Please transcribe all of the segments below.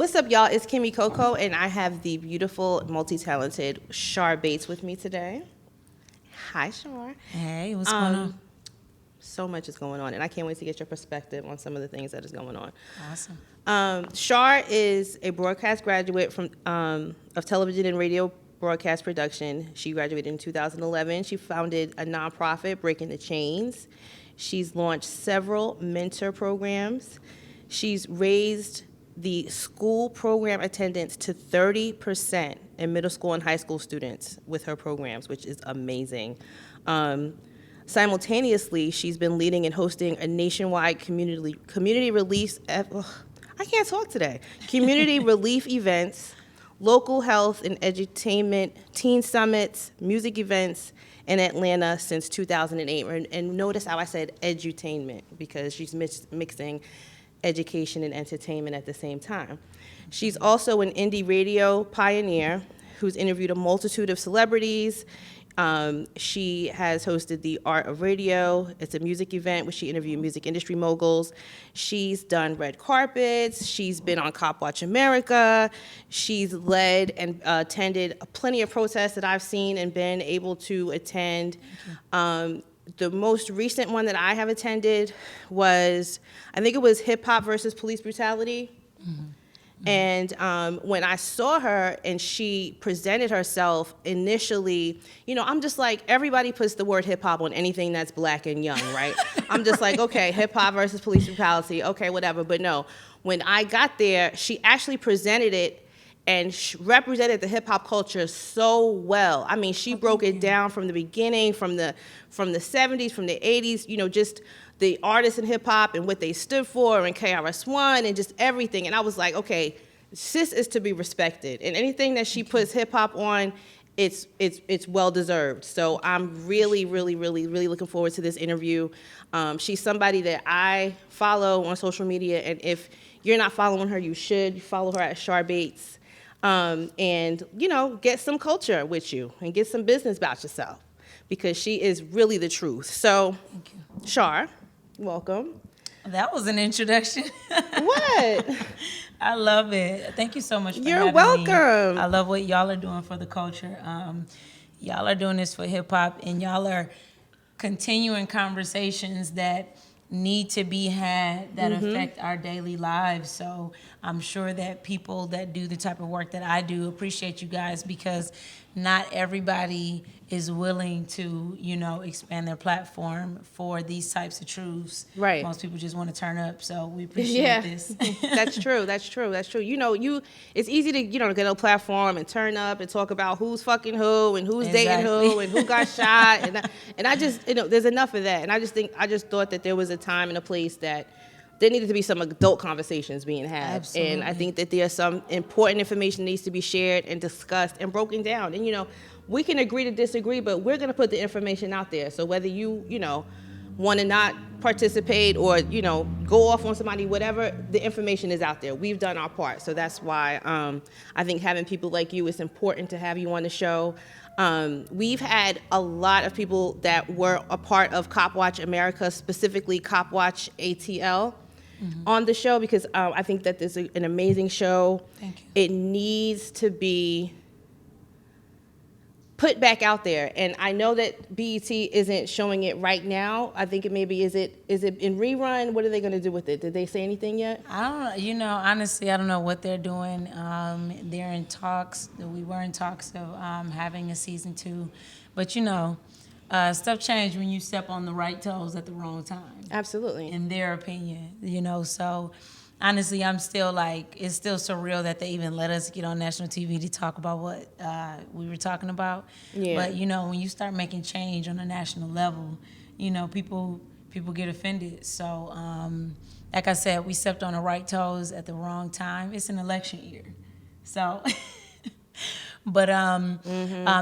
What's up, y'all? It's Kymmy Coco, and I have the beautiful, multi-talented Shar Bates with me today. Hi, Shar. Hey, what's going on? So much is going on, and I can't wait to get your perspective on some of the things that is going on. Awesome. Shar is a broadcast graduate from of television and radio broadcast production. She graduated in 2011. She founded a nonprofit, Breaking the Chains. She's launched several mentor programs. She's raised the school program attendance to 30% in middle school and high school students with her programs, which is amazing. Simultaneously, she's been leading and hosting a nationwide community relief. I can't talk today. Community relief events, local health and edutainment, teen summits, music events in Atlanta since 2008. And notice how I said edutainment, because she's mixing education and entertainment at the same time. She's also an indie radio pioneer who's interviewed a multitude of celebrities. She has hosted The Art of Radio. It's a music event where she interviewed music industry moguls. She's done red carpets. She's been on Cop Watch America. She's led and attended plenty of protests that I've seen and been able to attend. The most recent one that I have attended was, I think it was Hip Hop versus Police Brutality. Mm-hmm. And when I saw her and she presented herself initially, you know, I'm just like, everybody puts the word hip hop on anything that's black and young, right? I'm just like, okay, hip hop versus police brutality, okay, whatever. But no, when I got there, she actually presented it and represented the hip hop culture so well. I mean, she broke it down from the beginning, from the 70s, from the 80s, you know, just the artists in hip hop and what they stood for, and KRS-One and just everything. And I was like, okay, sis is to be respected, and anything that she puts hip hop on, it's well deserved. So I'm really looking forward to this interview. She's somebody that I follow on social media, and if you're not following her, you should follow her at Shar Bates. And, you know, get some culture with you and get some business about yourself, because she is really the truth. So, Shar, welcome. That was an introduction. What? I love it. Thank you so much for You're having welcome. me. I love what y'all are doing for the culture. Y'all are doing this for hip hop, and y'all are continuing conversations that need to be had that affect our daily lives. So I'm sure that people that do the type of work that I do appreciate you guys, because not everybody is willing to, you know, expand their platform for these types of truths. Right. Most people just want to turn up, so we appreciate this. That's true. You know, it's easy to, you know, get on a platform and turn up and talk about who's fucking who and who's dating who and who got shot. And I just, you know, there's enough of that. And I just thought that there was a time and a place that there needed to be some adult conversations being had. Absolutely. And I think that there's some important information that needs to be shared and discussed and broken down. And, you know, we can agree to disagree, but we're going to put the information out there. So whether you know, want to not participate or, you know, go off on somebody, whatever, the information is out there. We've done our part. So that's why I think having people like you, it's important to have you on the show. We've had a lot of people that were a part of Cop Watch America, specifically Cop Watch ATL, on the show, because I think that this is an amazing show. Thank you. It needs to be put back out there, and I know that BET isn't showing it right now. I think it maybe is it in rerun? What are they going to do with it? Did they say anything yet? I don't know. You know, honestly, I don't know what they're doing. They're in talks. We were in talks of having a season 2, but you know, stuff changed when you step on the right toes at the wrong time. Absolutely. In their opinion, you know, so honestly, I'm still like, it's still surreal that they even let us get on national TV to talk about what we were talking about. Yeah. But, you know, when you start making change on a national level, you know, people get offended. So, like I said, we stepped on the right toes at the wrong time. It's an election year. So, but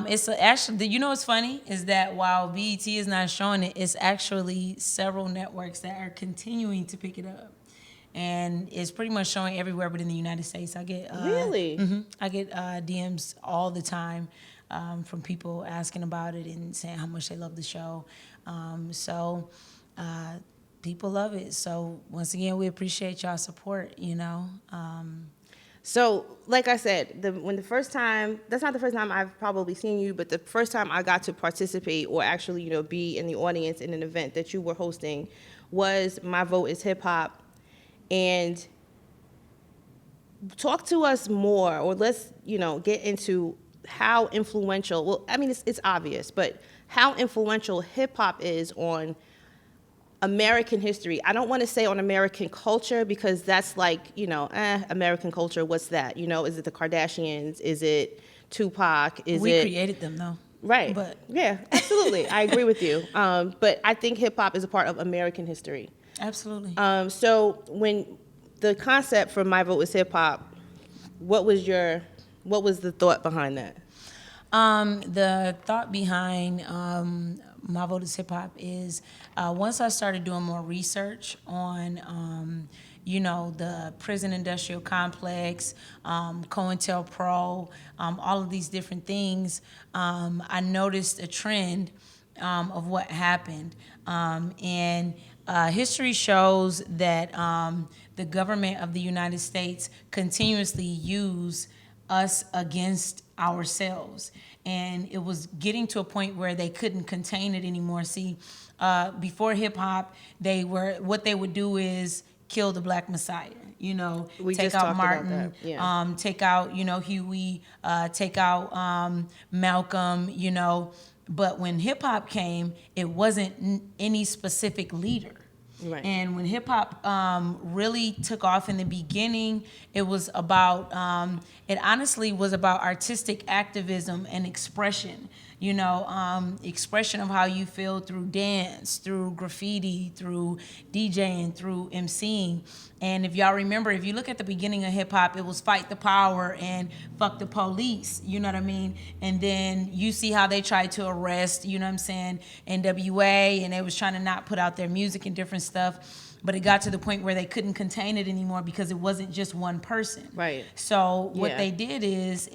it's actually, you know what's funny is that while BET is not showing it, it's actually several networks that are continuing to pick it up. And it's pretty much showing everywhere but in the United States. I get Really? I get DMs all the time from people asking about it and saying how much they love the show. People love it. So once again, we appreciate y'all support, you know. So, like I said, when the first time, that's not the first time I've probably seen you, but the first time I got to participate or actually, be in the audience in an event that you were hosting was My Vote is Hip Hop. And talk to us more, or let's, get into how influential, well, I mean, it's obvious, but how influential hip hop is on American history. I don't want to say on American culture because that's like, American culture, what's that? Is it the Kardashians? Is it Tupac? We created them though. Right. But yeah, absolutely. I agree with you. But I think hip hop is a part of American history. absolutely. So when the concept for My Vote is Hip Hop, what was the thought behind that? The thought behind My Vote is Hip Hop is once I started doing more research on, the prison industrial complex, COINTELPRO, all of these different things, I noticed a trend of what happened. And history shows that the government of the United States continuously use us against ourselves. And it was getting to a point where they couldn't contain it anymore. See, before hip hop, what they would do is kill the Black Messiah. We take just out talked Martin, about that. Yeah. take out Huey, take out Malcolm. But when hip hop came, it wasn't any specific leader. Right. And when hip hop really took off in the beginning, it was about, it honestly was about artistic activism and expression. Expression of how you feel through dance, through graffiti, through DJing, through MCing. And if y'all remember, if you look at the beginning of hip hop, it was fight the power and fuck the police, you know what I mean? And then you see how they tried to arrest, NWA, and they was trying to not put out their music and different stuff. But it got to the point where they couldn't contain it anymore because it wasn't just one person. Right. So what Yeah. they did is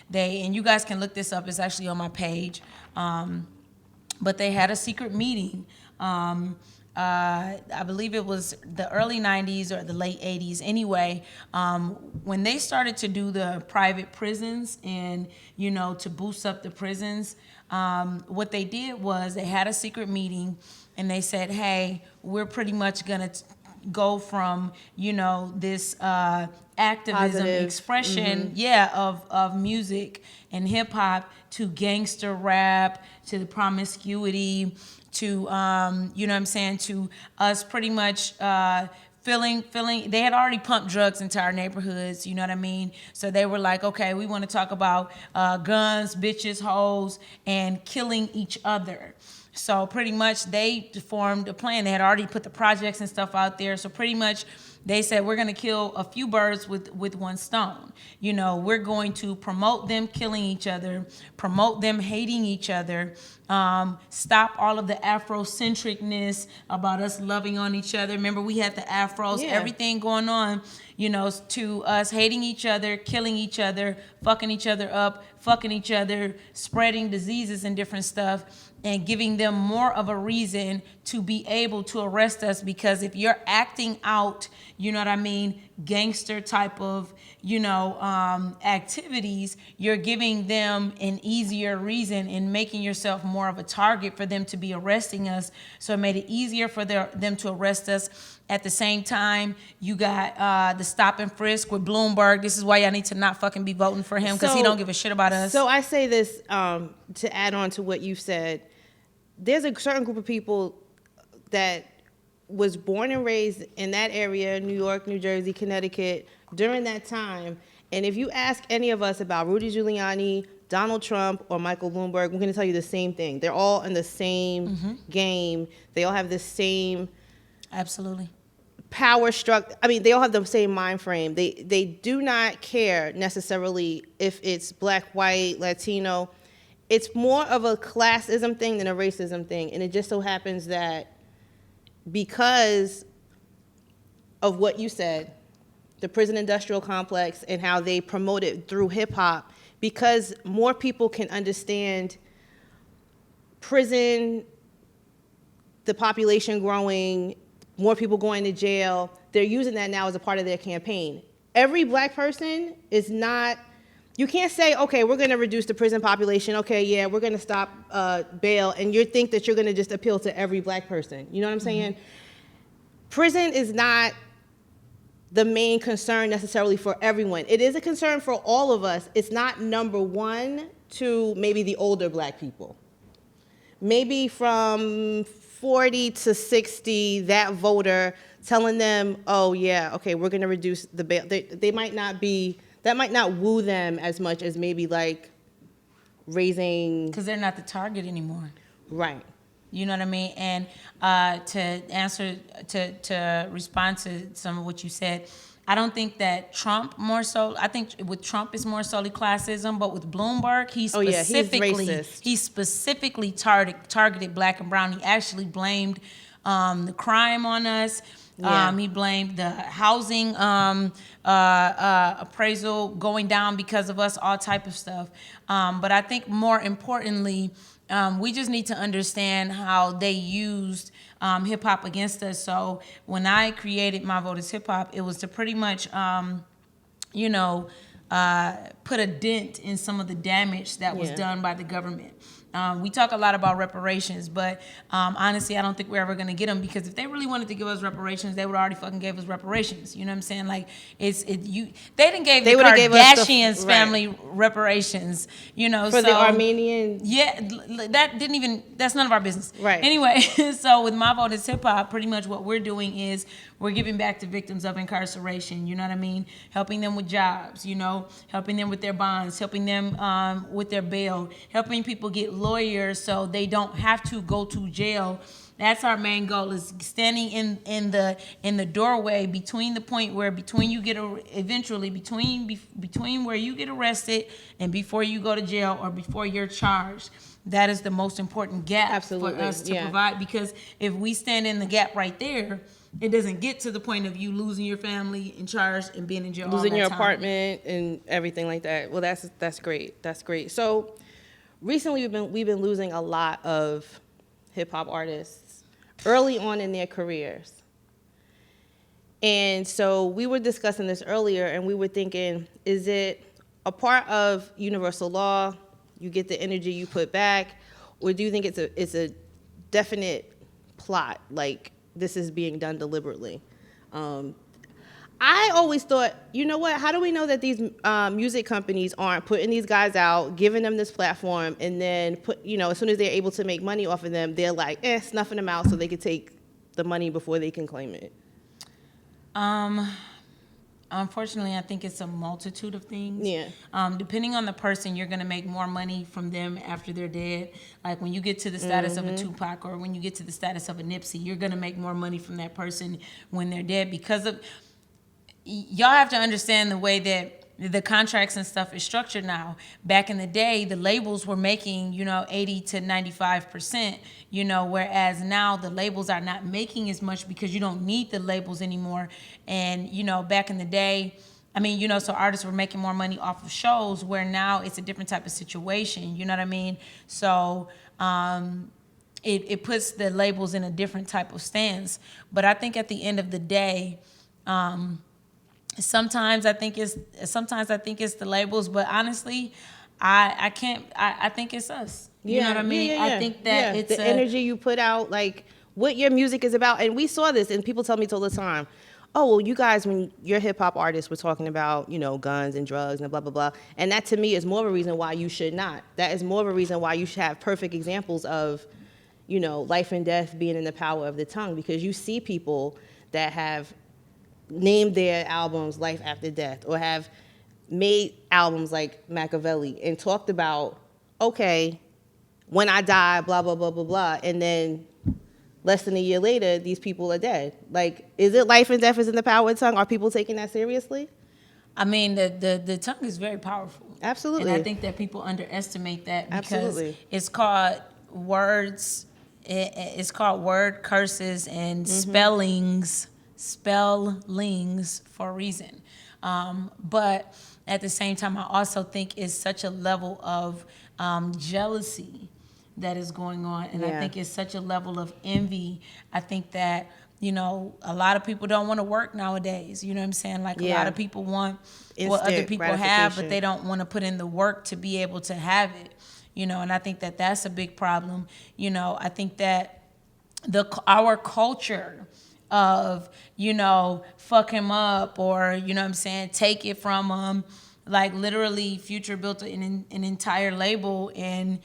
they, and you guys can look this up, it's actually on my page, but they had a secret meeting. I believe it was the early 90s or the late 80s. Anyway, when they started to do the private prisons and, to boost up the prisons, what they did was they had a secret meeting and they said, hey, we're pretty much going to go from, this activism, Positive. expression, of music and hip hop to gangster rap, to the promiscuity, to to us pretty much feeling they had already pumped drugs into our neighborhoods, you know what I mean? So they were like, okay, we want to talk about guns, bitches, hoes, and killing each other. So pretty much they formed a plan. They had already put the projects and stuff out there. So pretty much they said, we're going to kill a few birds with one stone. We're going to promote them killing each other, promote them hating each other, stop all of the Afrocentricness about us loving on each other. Remember, we had the Afros, Yeah. everything going on, to us hating each other, killing each other, fucking each other up, fucking each other, spreading diseases and different stuff, and giving them more of a reason to be able to arrest us. Because if you're acting out, gangster type of, activities, you're giving them an easier reason and making yourself more of a target for them to be arresting us. So it made it easier for them to arrest us. At the same time, you got the stop and frisk with Bloomberg. This is why y'all need to not fucking be voting for him, because he don't give a shit about us. So I say this to add on to what you've said. There's a certain group of people that was born and raised in that area, New York, New Jersey, Connecticut, during that time. And if you ask any of us about Rudy Giuliani, Donald Trump, or Michael Bloomberg, we're going to tell you the same thing. They're all in the same game. They all have the same Absolutely. power structure. I mean, they all have the same mind frame. They do not care necessarily if it's black, white, Latino. It's more of a classism thing than a racism thing. And it just so happens that because of what you said, the prison industrial complex and how they promote it through hip hop, because more people can understand prison, the population growing, more people going to jail, they're using that now as a part of their campaign. every black person is not, you can't say, okay, we're going to reduce the prison population. Okay, yeah, we're going to stop bail. And you think that you're going to just appeal to every black person. You know what I'm saying? Prison is not the main concern necessarily for everyone. It is a concern for all of us. It's not number one to maybe the older black people. Maybe from 40 to 60, that voter telling them, oh yeah, okay, we're gonna reduce the bail. They might not be, that might not woo them as much as maybe like raising. Because they're not the target anymore. Right. You know what I mean? And to respond to some of what you said, I don't think that Trump more so, I think with Trump it's more solely classism, but with Bloomberg, he specifically targeted black and brown. He actually blamed the crime on us. Yeah. He blamed the housing appraisal going down because of us, all type of stuff. But I think more importantly, we just need to understand how they used hip hop against us. So when I created My Vote is Hip Hop, it was to pretty much, put a dent in some of the damage that was done by the government. We talk a lot about reparations, but honestly, I don't think we're ever going to get them, because if they really wanted to give us reparations, they would already fucking gave us reparations. You know what I'm saying? Like they didn't give the Kardashians family reparations. You know, for the Armenian. Yeah, that's none of our business. Right. Anyway, so with My Vote is Hip Hop, pretty much what we're doing is we're giving back to victims of incarceration. You know what I mean? Helping them with jobs. You know, helping them with their bonds, helping them with their bail, helping people get lawyers so they don't have to go to jail. That's our main goal, is standing in the doorway between the point where between where you get arrested and before you go to jail or before you're charged. That is the most important gap for us to provide, because if we stand in the gap right there, it doesn't get to the point of you losing your family and charged and being in jail, losing your time. apartment and everything like that. Well, that's great. That's great. So recently we've been losing a lot of hip hop artists early on in their careers. And so we were discussing this earlier, and we were thinking, is it a part of universal law? You get the energy you put back, or do you think it's a definite plot, like this is being done deliberately? I always thought, you know what, how do we know that these music companies aren't putting these guys out, giving them this platform, and then as soon as they're able to make money off of them, they're like, snuffing them out so they could take the money before they can claim it? Unfortunately, I think it's a multitude of things. Yeah. Depending on the person, you're going to make more money from them after they're dead. Like when you get to the status of a Tupac, or when you get to the status of a Nipsey, you're going to make more money from that person when they're dead, because of, y'all have to understand the way that the contracts and stuff is structured now. Back in the day, the labels were making, 80 to 95%, whereas now the labels are not making as much because you don't need the labels anymore. And, back in the day, so artists were making more money off of shows, where now it's a different type of situation, you know what I mean? So it puts the labels in a different type of stance. But I think at the end of the day, sometimes I think it's the labels, but honestly, I think it's us. You know what I mean? Yeah. I think that it's the energy you put out, like what your music is about. And we saw this, and people tell me all the time, oh, well, you guys, when you're hip hop artists, were talking about, guns and drugs and blah, blah, blah. And that to me is more of a reason why you should not. That is more of a reason why you should have perfect examples of, life and death being in the power of the tongue, because you see people that have named their albums Life After Death, or have made albums like Machiavelli and talked about, okay, when I die, blah, blah, blah, blah, blah, and then less than a year later, these people are dead. Like, is it life and death is in the power of the tongue? Are people taking that seriously? The tongue is very powerful. Absolutely. And I think that people underestimate that, because Absolutely. It's called words, it's called word curses and spellings for a reason. But at the same time, I also think it's such a level of jealousy that is going on. And I think it's such a level of envy. I think that, A lot of people don't want to work nowadays. You know what I'm saying? Like a lot of people want what other Instant people have, but gratification. they don't want to put in the work to be able to have it. And I think that that's a big problem. I think that our culture of, fuck him up, or, what I'm saying, take it from him. Like literally Future built an entire label and,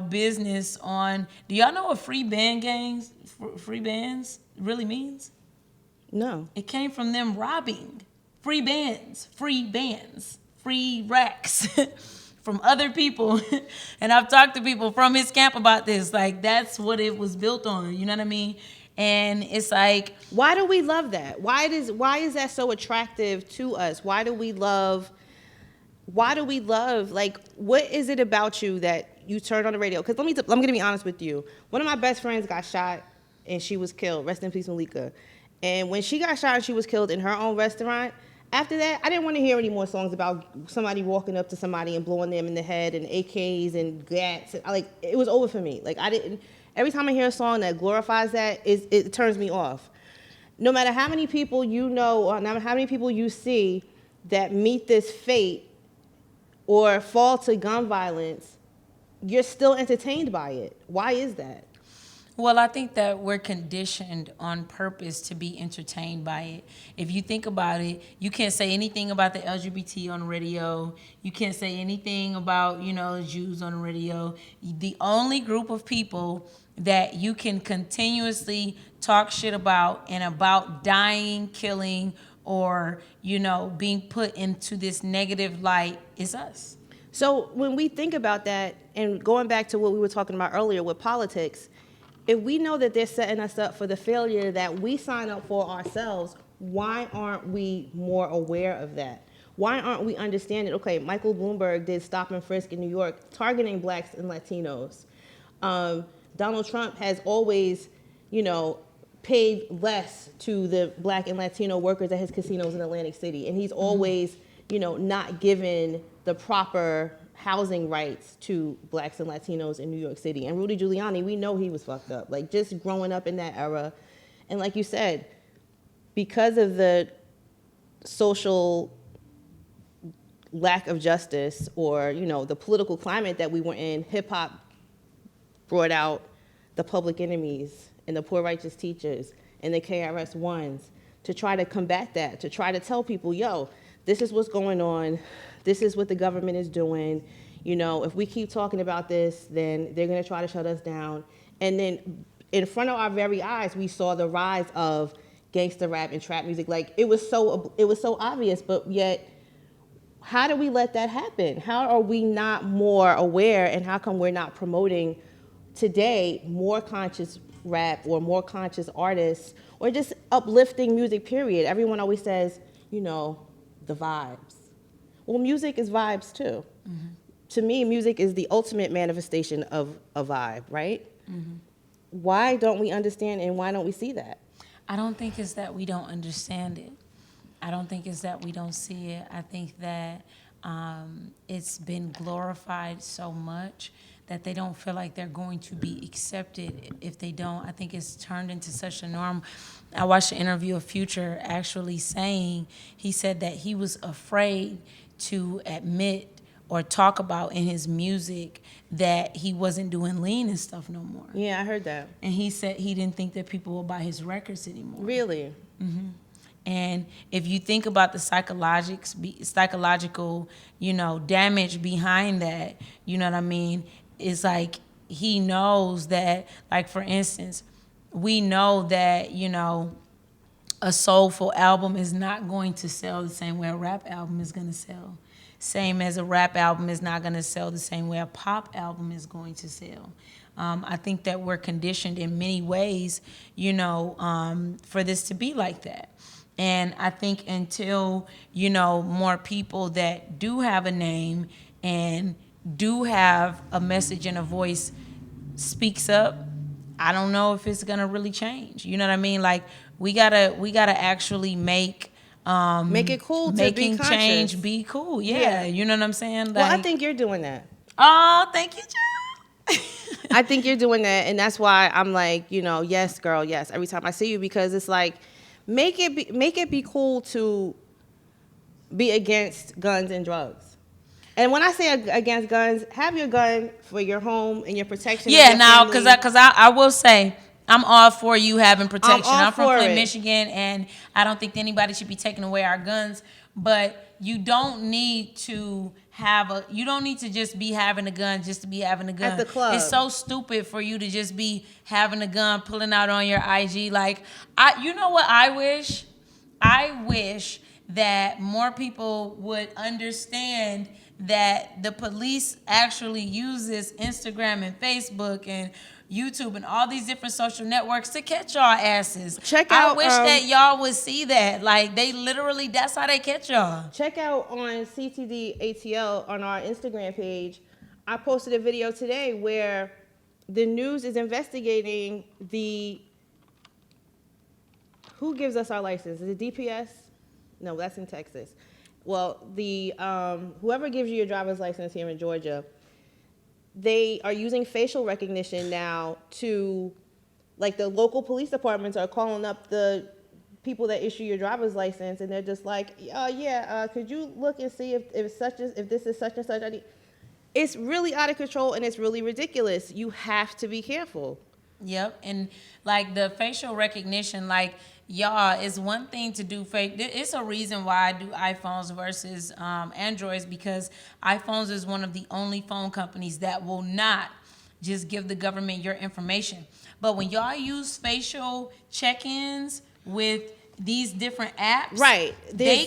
business on, do y'all know what free bands really means? No. It came from them robbing free racks from other people. And I've talked to people from his camp about this. Like, that's what it was built on. You know what I mean? And it's like, why do we love that? Why is that so attractive to us? Why do we love, like, what is it about you that you turn on the radio? Because I'm going to be honest with you. One of my best friends got shot and she was killed. Rest in peace, Malika. And when she got shot and she was killed in her own restaurant, after that, I didn't want to hear any more songs about somebody walking up to somebody and blowing them in the head and AKs and GATs. Like, it was over for me. Like, every time I hear a song that glorifies that, it turns me off. No matter how many people you know or no matter how many people you see that meet this fate or fall to gun violence, you're still entertained by it. Why is that? Well, I think that we're conditioned on purpose to be entertained by it. If you think about it, you can't say anything about the LGBT on the radio. You can't say anything about, Jews on the radio. The only group of people that you can continuously talk shit about and about dying, killing, or, being put into this negative light is us. So when we think about that, and going back to what we were talking about earlier with politics, if we know that they're setting us up for the failure that we sign up for ourselves, why aren't we more aware of that? Why aren't we understanding? Okay, Michael Bloomberg did stop and frisk in New York, targeting blacks and Latinos. Donald Trump has always, paid less to the black and Latino workers at his casinos in Atlantic City. And he's always, not given the proper housing rights to blacks and Latinos in New York City. And Rudy Giuliani, we know he was fucked up. Like, just growing up in that era. And like you said, because of the social lack of justice or, the political climate that we were in, hip-hop brought out the Public Enemies and the Poor Righteous Teachers and the KRS-Ones to try to combat that, to try to tell people, yo, this is what's going on. This is what the government is doing. If we keep talking about this, then they're going to try to shut us down. And then in front of our very eyes, we saw the rise of gangster rap and trap music. Like, it was so obvious, but yet, how do we let that happen? How are we not more aware, and how come we're not promoting today more conscious rap or more conscious artists or just uplifting music, period? Everyone always says, the vibes. Well, music is vibes too. Mm-hmm. To me, music is the ultimate manifestation of a vibe, right? Mm-hmm. Why don't we understand and why don't we see that? I don't think it's that we don't understand it. I don't think it's that we don't see it. I think that it's been glorified so much that they don't feel like they're going to be accepted if they don't. I think it's turned into such a norm. I watched an interview of Future actually saying, he said that he was afraid to admit or talk about in his music that he wasn't doing lean and stuff no more. Yeah, I heard that. And he said he didn't think that people would buy his records anymore. Really? Mm-hmm. And if you think about the psychological, damage behind that, you know what I mean? It's like he knows that, like, for instance, we know that, a soulful album is not going to sell the same way a rap album is going to sell. Same as a rap album is not going to sell the same way a pop album is going to sell. I think that we're conditioned in many ways, for this to be like that. And I think until, more people that do have a name and do have a message and a voice speaks up, I don't know if it's gonna really change. You know what I mean? Like, we gotta actually make it cool to be making conscious. change be cool. Yeah, you know what I'm saying? Like, Well, I think you're doing that. Oh, thank you, Joe. I think you're doing that, and that's why I'm like, yes, girl, yes. Every time I see you, because it's like, make it be cool to be against guns and drugs. And when I say against guns, have your gun for your home and your protection. Yeah, of your now, family. because I will say, I'm all for you having protection. all I'm from for Flint, it. Michigan, and I don't think anybody should be taking away our guns. But you don't need to you don't need to just be having a gun just to be having a gun. At the club. It's so stupid for you to just be having a gun, pulling out on your IG. Like, you know what I wish? I wish that more people would understand that the police actually uses Instagram and Facebook and YouTube and all these different social networks to catch y'all asses. I wish that y'all would see that. Like, they literally, that's how they catch y'all. Check out on CTD ATL on our Instagram page. I posted a video today where the news is investigating who gives us our license? Is it DPS? No, that's in Texas. Well, the whoever gives you your driver's license here in Georgia, they are using facial recognition now to, like, the local police departments are calling up the people that issue your driver's license, and they're just like, could you look and see if this is such and such? It's really out of control, and it's really ridiculous. You have to be careful. Yep, and like the facial recognition, like, y'all, it's one thing to do fake. It's a reason why I do iPhones versus Androids, because iPhones is one of the only phone companies that will not just give the government your information. But when y'all use facial check-ins with these different apps, right? They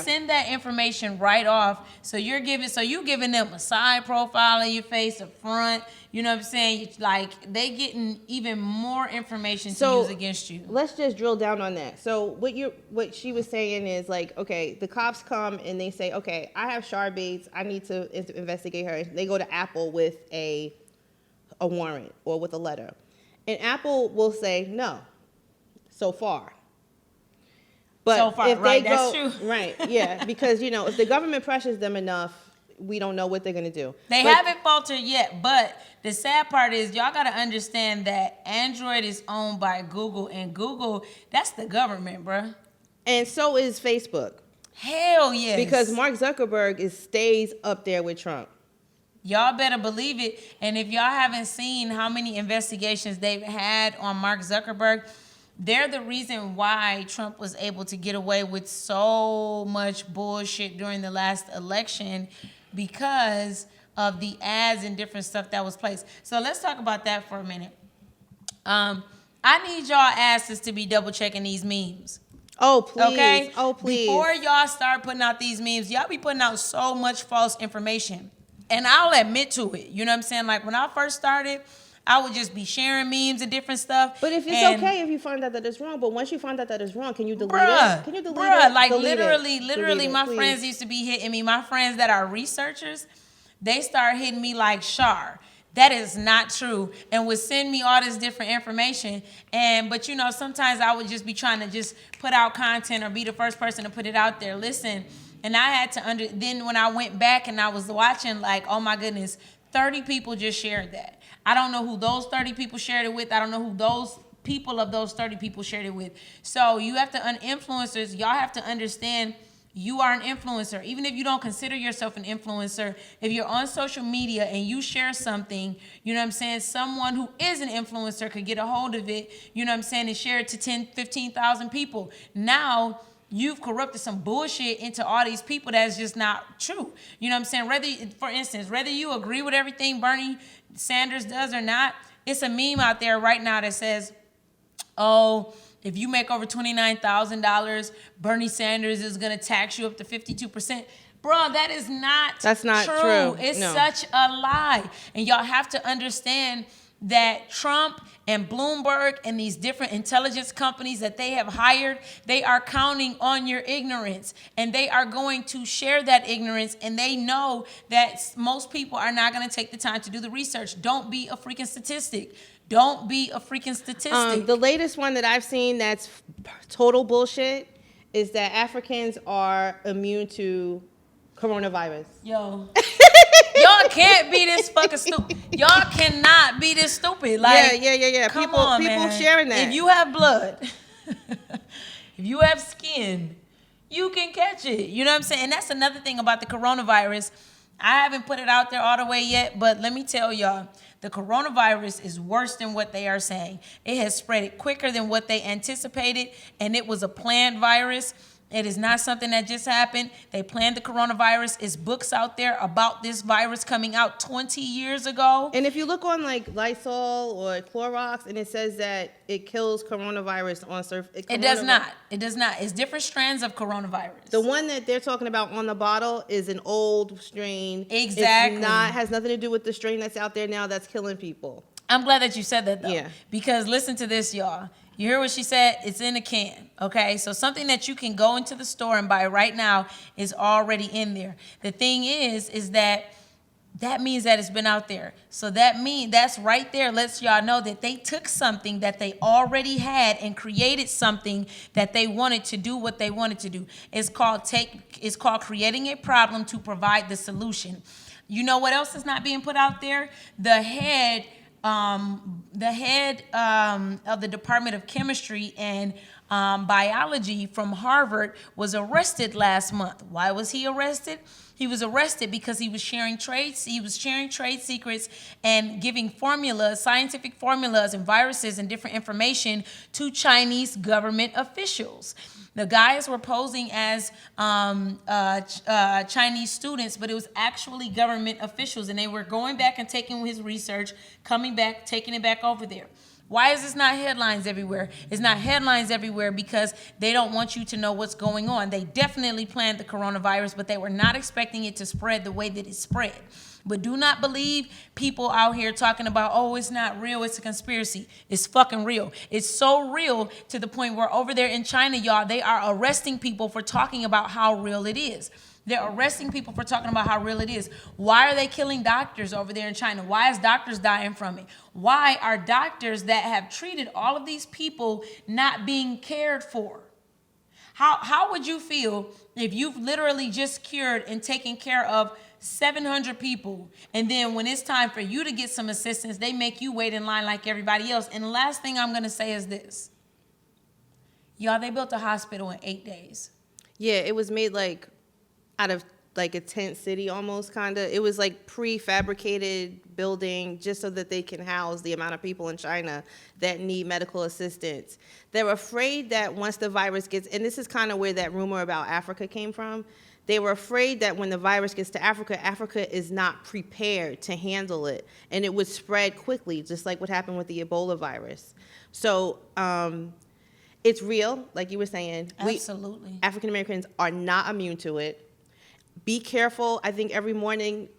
send that information right off. So you're giving them a side profile of your face, a front. You know what I'm saying? Like, they getting even more information to use against you. Let's just drill down on that. So what she was saying is, like, okay, the cops come and they say, okay, I have Shar Bates, I need to investigate her. They go to Apple with a warrant or with a letter, and Apple will say no. So far. But if they go, that's true. Right, yeah, because, if the government pressures them enough, we don't know what they're going to do. They haven't faltered yet, but the sad part is y'all got to understand that Android is owned by Google, and Google, that's the government, bruh. And so is Facebook. Hell yes. Because Mark Zuckerberg stays up there with Trump. Y'all better believe it. And if y'all haven't seen how many investigations they've had on Mark Zuckerberg, they're the reason why Trump was able to get away with so much bullshit during the last election, because of the ads and different stuff that was placed. So let's talk about that for a minute. I need y'all asses to be double checking these memes. Oh, please. Okay? Oh, please. Before y'all start putting out these memes, y'all be putting out so much false information. And I'll admit to it. You know what I'm saying? Like, when I first started, I would just be sharing memes and different stuff. But if it's okay if you find out that it's wrong, but once you find out that it's wrong, can you delete it? Can you delete it? Like, delete literally, it, my please. friends used to be hitting me. My friends that are researchers, they start hitting me like, Shar, that is not true, and would send me all this different information. But sometimes I would just be trying to just put out content or be the first person to put it out there. Listen, and I had to then when I went back and I was watching, like, oh my goodness, 30 people just shared that. I don't know who those 30 people shared it with. I don't know who those people of those 30 people shared it with. So you have to, influencers, y'all have to understand you are an influencer. Even if you don't consider yourself an influencer, if you're on social media and you share something, you know what I'm saying, someone who is an influencer could get a hold of it, you know what I'm saying, and share it to 10, 15,000 people. Now, you've corrupted some bullshit into all these people that's just not true. You know what I'm saying? For instance, whether you agree with everything Bernie Sanders does or not, it's a meme out there right now that says, oh, if you make over $29,000, Bernie Sanders is going to tax you up to 52%. Bro, that's not true. It's such a lie. And y'all have to understand that Trump and Bloomberg and these different intelligence companies that they have hired, they are counting on your ignorance, and they are going to share that ignorance, and they know that most people are not going to take the time to do the research. Don't be a freaking statistic. Don't be a freaking statistic. The latest one that I've seen that's total bullshit is that Africans are immune to coronavirus. Yo, Y'all can't be this fucking stupid. Y'all cannot be this stupid. Like, yeah. Come People on, man. sharing that. If you have blood, if you have skin, you can catch it. You know what I'm saying? And that's another thing about the coronavirus. I haven't put it out there all the way yet, but let me tell y'all, the coronavirus is worse than what they are saying. It has spread quicker than what they anticipated, and it was a planned virus. It is not something that just happened. They planned the coronavirus. It's books out there about this virus coming out 20 years ago. And if you look on like Lysol or Clorox, and it says that it kills coronavirus on surface. It does not. It does not. It's different strands of coronavirus. The one that they're talking about on the bottle is an old strain. Exactly. It's not, has nothing to do with the strain that's out there now that's killing people. I'm glad that you said that, though. Yeah. Because listen to this, y'all. You hear what she said? It's in a can, okay? So something that you can go into the store and buy right now is already in there. The thing is that means that it's been out there. So that's right there lets y'all know that they took something that they already had and created something that they wanted to do what they wanted to do. It's called creating a problem to provide the solution. You know what else is not being put out there? The head of the Department of Chemistry and Biology from Harvard was arrested last month. Why was he arrested? He was arrested because he was sharing trade secrets and giving scientific formulas and viruses and different information to Chinese government officials. The guys were posing as Chinese students, but it was actually government officials, and they were going back and taking his research, coming back, taking it back over there. Why is this not headlines everywhere? It's not headlines everywhere because they don't want you to know what's going on. They definitely planned the coronavirus, but they were not expecting it to spread the way that it spread. But do not believe people out here talking about, oh, it's not real, it's a conspiracy. It's fucking real. It's so real to the point where over there in China, y'all, they are arresting people for talking about how real it is. They're arresting people for talking about how real it is. Why are they killing doctors over there in China? Why is doctors dying from it? Why are doctors that have treated all of these people not being cared for? How would you feel if you've literally just cured and taken care of 700 people, and then when it's time for you to get some assistance, they make you wait in line like everybody else? And the last thing I'm going to say is this. Y'all, they built a hospital in 8 days. Yeah, it was made like out of like a tent city almost, kind of. It was like prefabricated building just so that they can house the amount of people in China that need medical assistance. They're afraid that once the virus gets, and this is kind of where that rumor about Africa came from, they were afraid that when the virus gets to Africa, Africa is not prepared to handle it, and it would spread quickly, just like what happened with the Ebola virus. So it's real, like you were saying. Absolutely. African Americans are not immune to it. Be careful. I think every morning,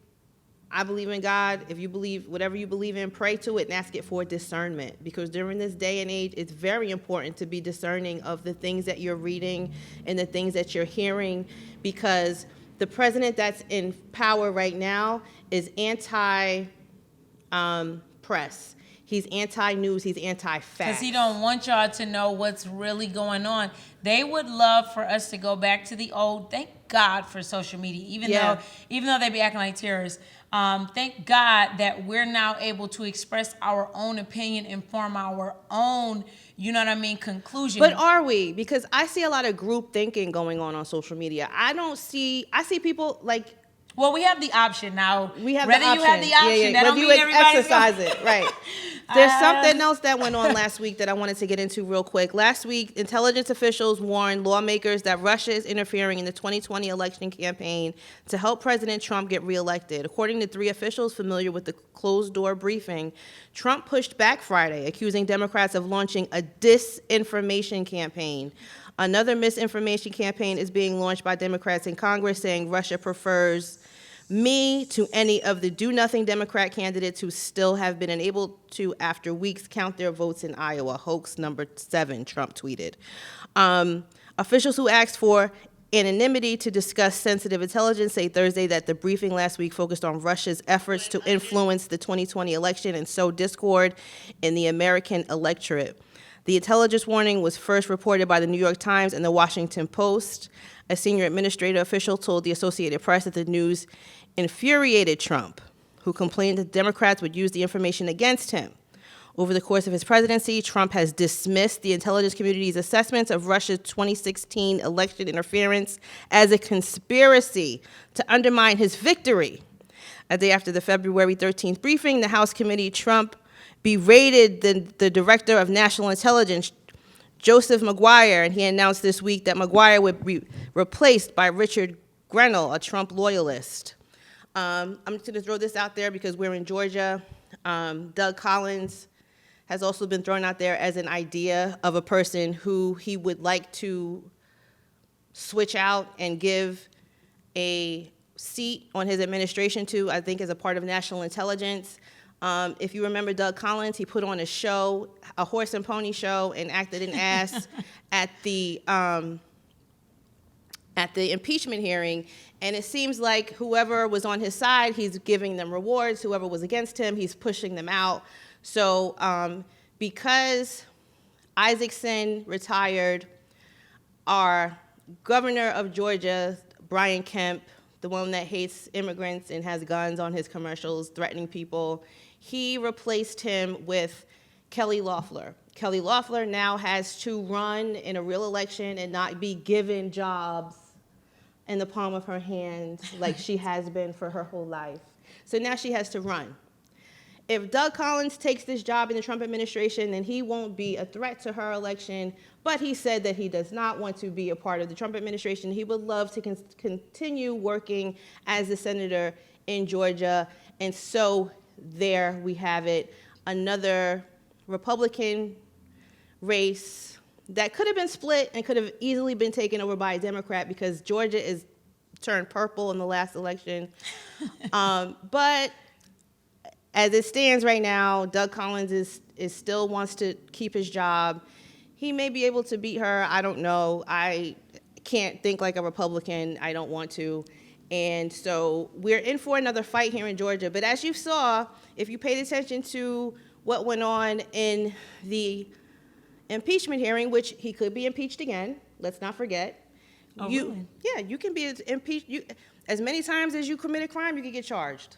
I believe in God. If you believe, whatever you believe in, pray to it and ask it for discernment. Because during this day and age, it's very important to be discerning of the things that you're reading and the things that you're hearing. Because the president that's in power right now is anti-press. He's anti-news. He's anti-fact. Because he don't want y'all to know what's really going on. They would love for us to go back to the old. Thank God for social media, even though they be acting like terrorists. Thank God that we're now able to express our own opinion and form our own, you know what I mean, conclusion. But are we? Because I see a lot of group thinking going on social media. I see people like. Well, we have the option now. We have Whether the option. You have the option. That Whether don't you mean everybody's exercise it, right? There's something else that went on last week that I wanted to get into real quick. Last week, intelligence officials warned lawmakers that Russia is interfering in the 2020 election campaign to help President Trump get reelected. According to 3 officials familiar with the closed-door briefing, Trump pushed back Friday, accusing Democrats of launching a disinformation campaign. Another misinformation campaign is being launched by Democrats in Congress, saying Russia prefers me to any of the do-nothing Democrat candidates who still have been unable to, after weeks, count their votes in Iowa. Hoax number 7, Trump tweeted. Officials who asked for anonymity to discuss sensitive intelligence say Thursday that the briefing last week focused on Russia's efforts to influence the 2020 election and sow discord in the American electorate. The intelligence warning was first reported by the New York Times and the Washington Post. A senior administrative official told the Associated Press that the news infuriated Trump. who complained that Democrats would use the information against him. Over the course of his presidency, Trump has dismissed the intelligence community's assessments of Russia's 2016 election interference as a conspiracy to undermine his victory. A day after the February 13th briefing, the House Committee, Trump berated the Director of National Intelligence, Joseph Maguire, and he announced this week that Maguire would be replaced by Richard Grenell, a Trump loyalist. I'm just going to throw this out there because we're in Georgia. Doug Collins has also been thrown out there as an idea of a person who he would like to switch out and give a seat on his administration to, I think, as a part of national intelligence. If you remember Doug Collins, he put on a show, a horse and pony show, and acted an ass at the impeachment hearing. And it seems like whoever was on his side, he's giving them rewards. Whoever was against him, he's pushing them out. So because Isaacson retired, our governor of Georgia, Brian Kemp, the one that hates immigrants and has guns on his commercials, threatening people, he replaced him with Kelly Loeffler. Kelly Loeffler now has to run in a real election and not be given jobs in the palm of her hand like she has been for her whole life. So now she has to run. If Doug Collins takes this job in the Trump administration, then he won't be a threat to her election, but he said that he does not want to be a part of the Trump administration. He would love to continue working as a senator in Georgia, and so there we have it, another Republican race that could have been split and could have easily been taken over by a Democrat because Georgia is turned purple in the last election. But as it stands right now, Doug Collins is still wants to keep his job. He may be able to beat her. I don't know. I can't think like a Republican. I don't want to. And so we're in for another fight here in Georgia. But as you saw, if you paid attention to what went on in the impeachment hearing, which he could be impeached again, let's not forget. Oh, really? Yeah, you can be impeached. As many times as you commit a crime, you can get charged.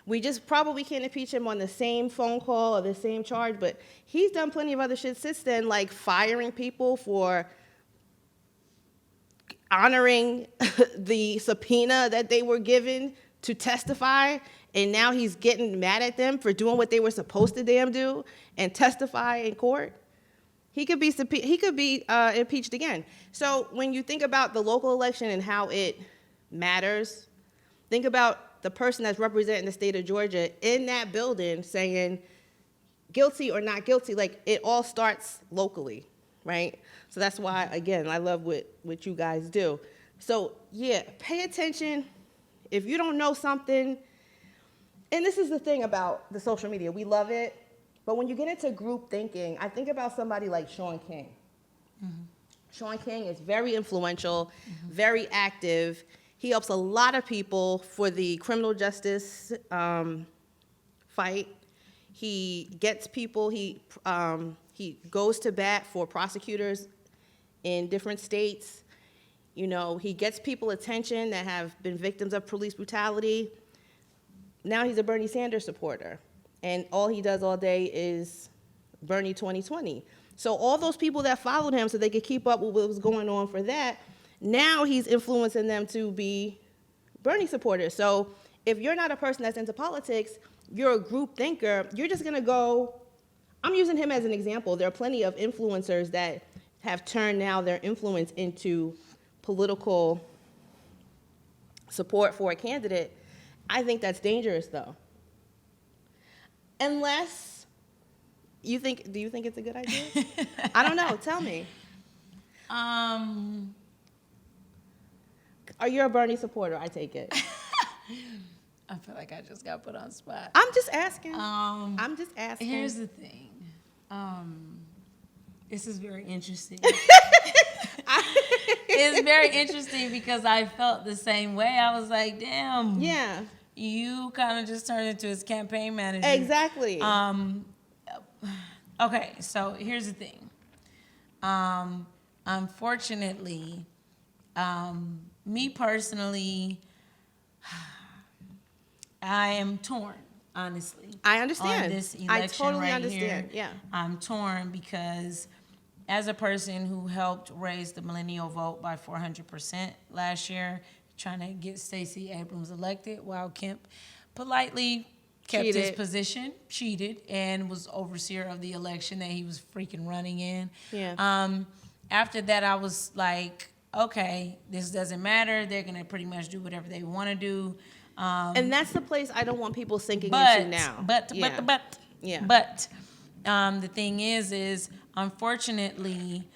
We just probably can't impeach him on the same phone call or the same charge, but he's done plenty of other shit since then, like firing people for honoring the subpoena that they were given to testify, and now he's getting mad at them for doing what they were supposed to damn do and testify in court. He could be impeached again. So when you think about the local election and how it matters, think about the person that's representing the state of Georgia in that building saying guilty or not guilty. Like, it all starts locally, right? So that's why, again, I love what you guys do. So yeah, pay attention. If you don't know something, and this is the thing about the social media, we love it, but when you get into group thinking, I think about somebody like Shaun King. Mm-hmm. Shaun King is very influential, very active. He helps a lot of people for the criminal justice fight. He gets people, he goes to bat for prosecutors in different states. You know, he gets people attention that have been victims of police brutality. Now he's a Bernie Sanders supporter, and all he does all day is Bernie 2020. So all those people that followed him so they could keep up with what was going on for that, now he's influencing them to be Bernie supporters. So if you're not a person that's into politics, you're a group thinker, you're just gonna go, I'm using him as an example. There are plenty of influencers that have turned now their influence into political support for a candidate. I think that's dangerous though. Unless do you think it's a good idea? I don't know, tell me. Are you a Bernie supporter? I take it. I feel like I just got put on the spot. I'm just asking. Here's the thing. This is very interesting. It's very interesting because I felt the same way. I was like, damn. Yeah. You kind of just turned into his campaign manager. Exactly. Okay, so here's the thing. Unfortunately, me personally, I am torn, honestly. I understand. On this election I totally right understand. here. Yeah. I'm torn because as a person who helped raise the millennial vote by 400% last year, trying to get Stacey Abrams elected while Kemp politely kept his Cheated. position, cheated, and was overseer of the election that he was freaking running in. Yeah. After that, I was like, okay, this doesn't matter. They're going to pretty much do whatever they want to do. And that's the place I don't want people sinking But, into now. yeah. Yeah. But the thing is unfortunately,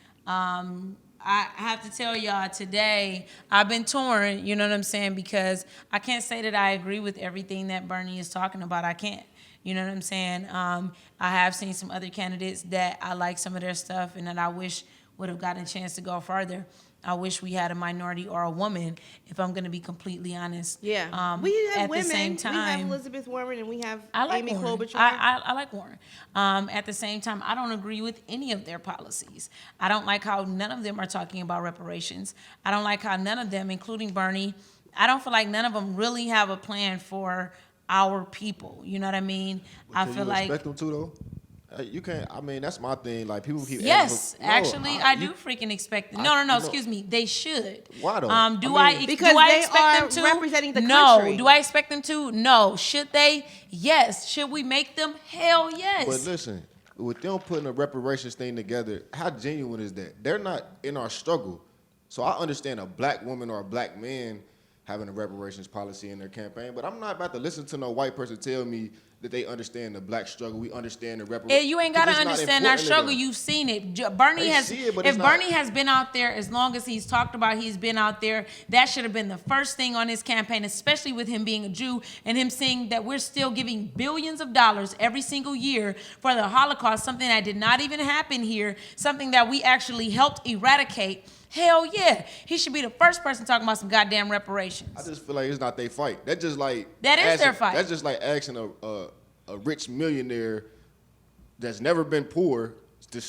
I have to tell y'all today, I've been torn, you know what I'm saying? Because I can't say that I agree with everything that Bernie is talking about. I can't. You know what I'm saying? I have seen some other candidates that I like some of their stuff and that I wish would have gotten a chance to go further. I wish we had a minority or a woman, if I'm going to be completely honest. Yeah. We have at women. the same time, we have Elizabeth Warren and we have I like Amy Warren. Klobuchar. I like Warren. At the same time, I don't agree with any of their policies. I don't like how none of them are talking about reparations. I don't like how none of them, including Bernie, I don't feel like none of them really have a plan for our people. You know what I mean? I feel like expect them to though. You can't. I mean, that's my thing. Like people keep. yes, No, actually, I do you- freaking expect them. I- No, you know- excuse me. They should. Why though? Do I I, mean- Because do I they expect are them to? representing the no. country. Do I expect them to? No. Should they? Yes. Should we make them? Hell yes. But listen, with them putting a reparations thing together, how genuine is that? They're not in our struggle. So I understand a black woman or a black man having a reparations policy in their campaign, but I'm not about to listen to no white person tell me that they understand the black struggle. We understand the reparations. You ain't gotta understand our struggle. You've seen it. Bernie They has. see it, but If it's not- Bernie has been out there as long as he's talked about, he's been out there. That should have been the first thing on his campaign, especially with him being a Jew and him saying that we're still giving billions of dollars every single year for the Holocaust, something that did not even happen here, something that we actually helped eradicate. Hell yeah, he should be the first person talking about some goddamn reparations. I just feel like it's not their fight. That's just like That is their fight. That's just like asking a rich millionaire that's never been poor to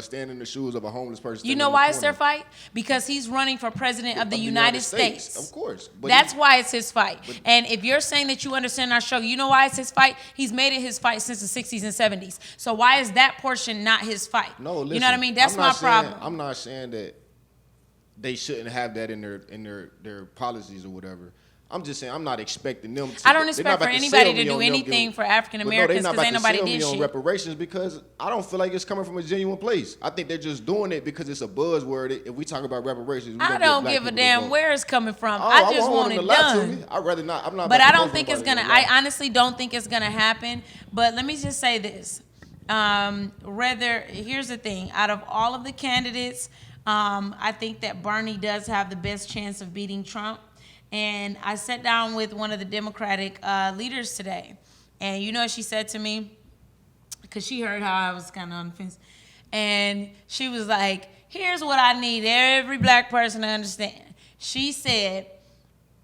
stand in the shoes of a homeless person. You know why it's their fight? Because he's running for president of the United States. Of course. But That's why it's his fight. And if you're saying that you understand our struggle, you know why it's his fight? He's made it his fight since the 60s and 70s. So why is that portion not his fight? No, listen, you know what I mean? That's my problem. I'm not saying that they shouldn't have that in their policies or whatever. I'm just saying I'm not expecting them to. I don't they're not expect for about to anybody sell to me do on them anything giving- for African But no, Americans they're not because ain't about to nobody sell did me on shit. reparations because I don't feel like it's coming from a genuine place. I think they're just doing it because it's a buzzword. If we talk about reparations, we I gonna get don't black give a people to damn vote. where it's coming from. Oh, I just won't want them it to lie to done. me. I'd rather not. I'm not. But about I to don't vote think for it's nobody gonna. that lie. I honestly don't think it's gonna happen. But let me just say this. Here's the thing. Out of all of the candidates, I think that Bernie does have the best chance of beating Trump. And I sat down with one of the Democratic leaders today, and you know what she said to me? Because she heard how I was kind of on the fence, and she was like, "Here's what I need every black person to understand." She said,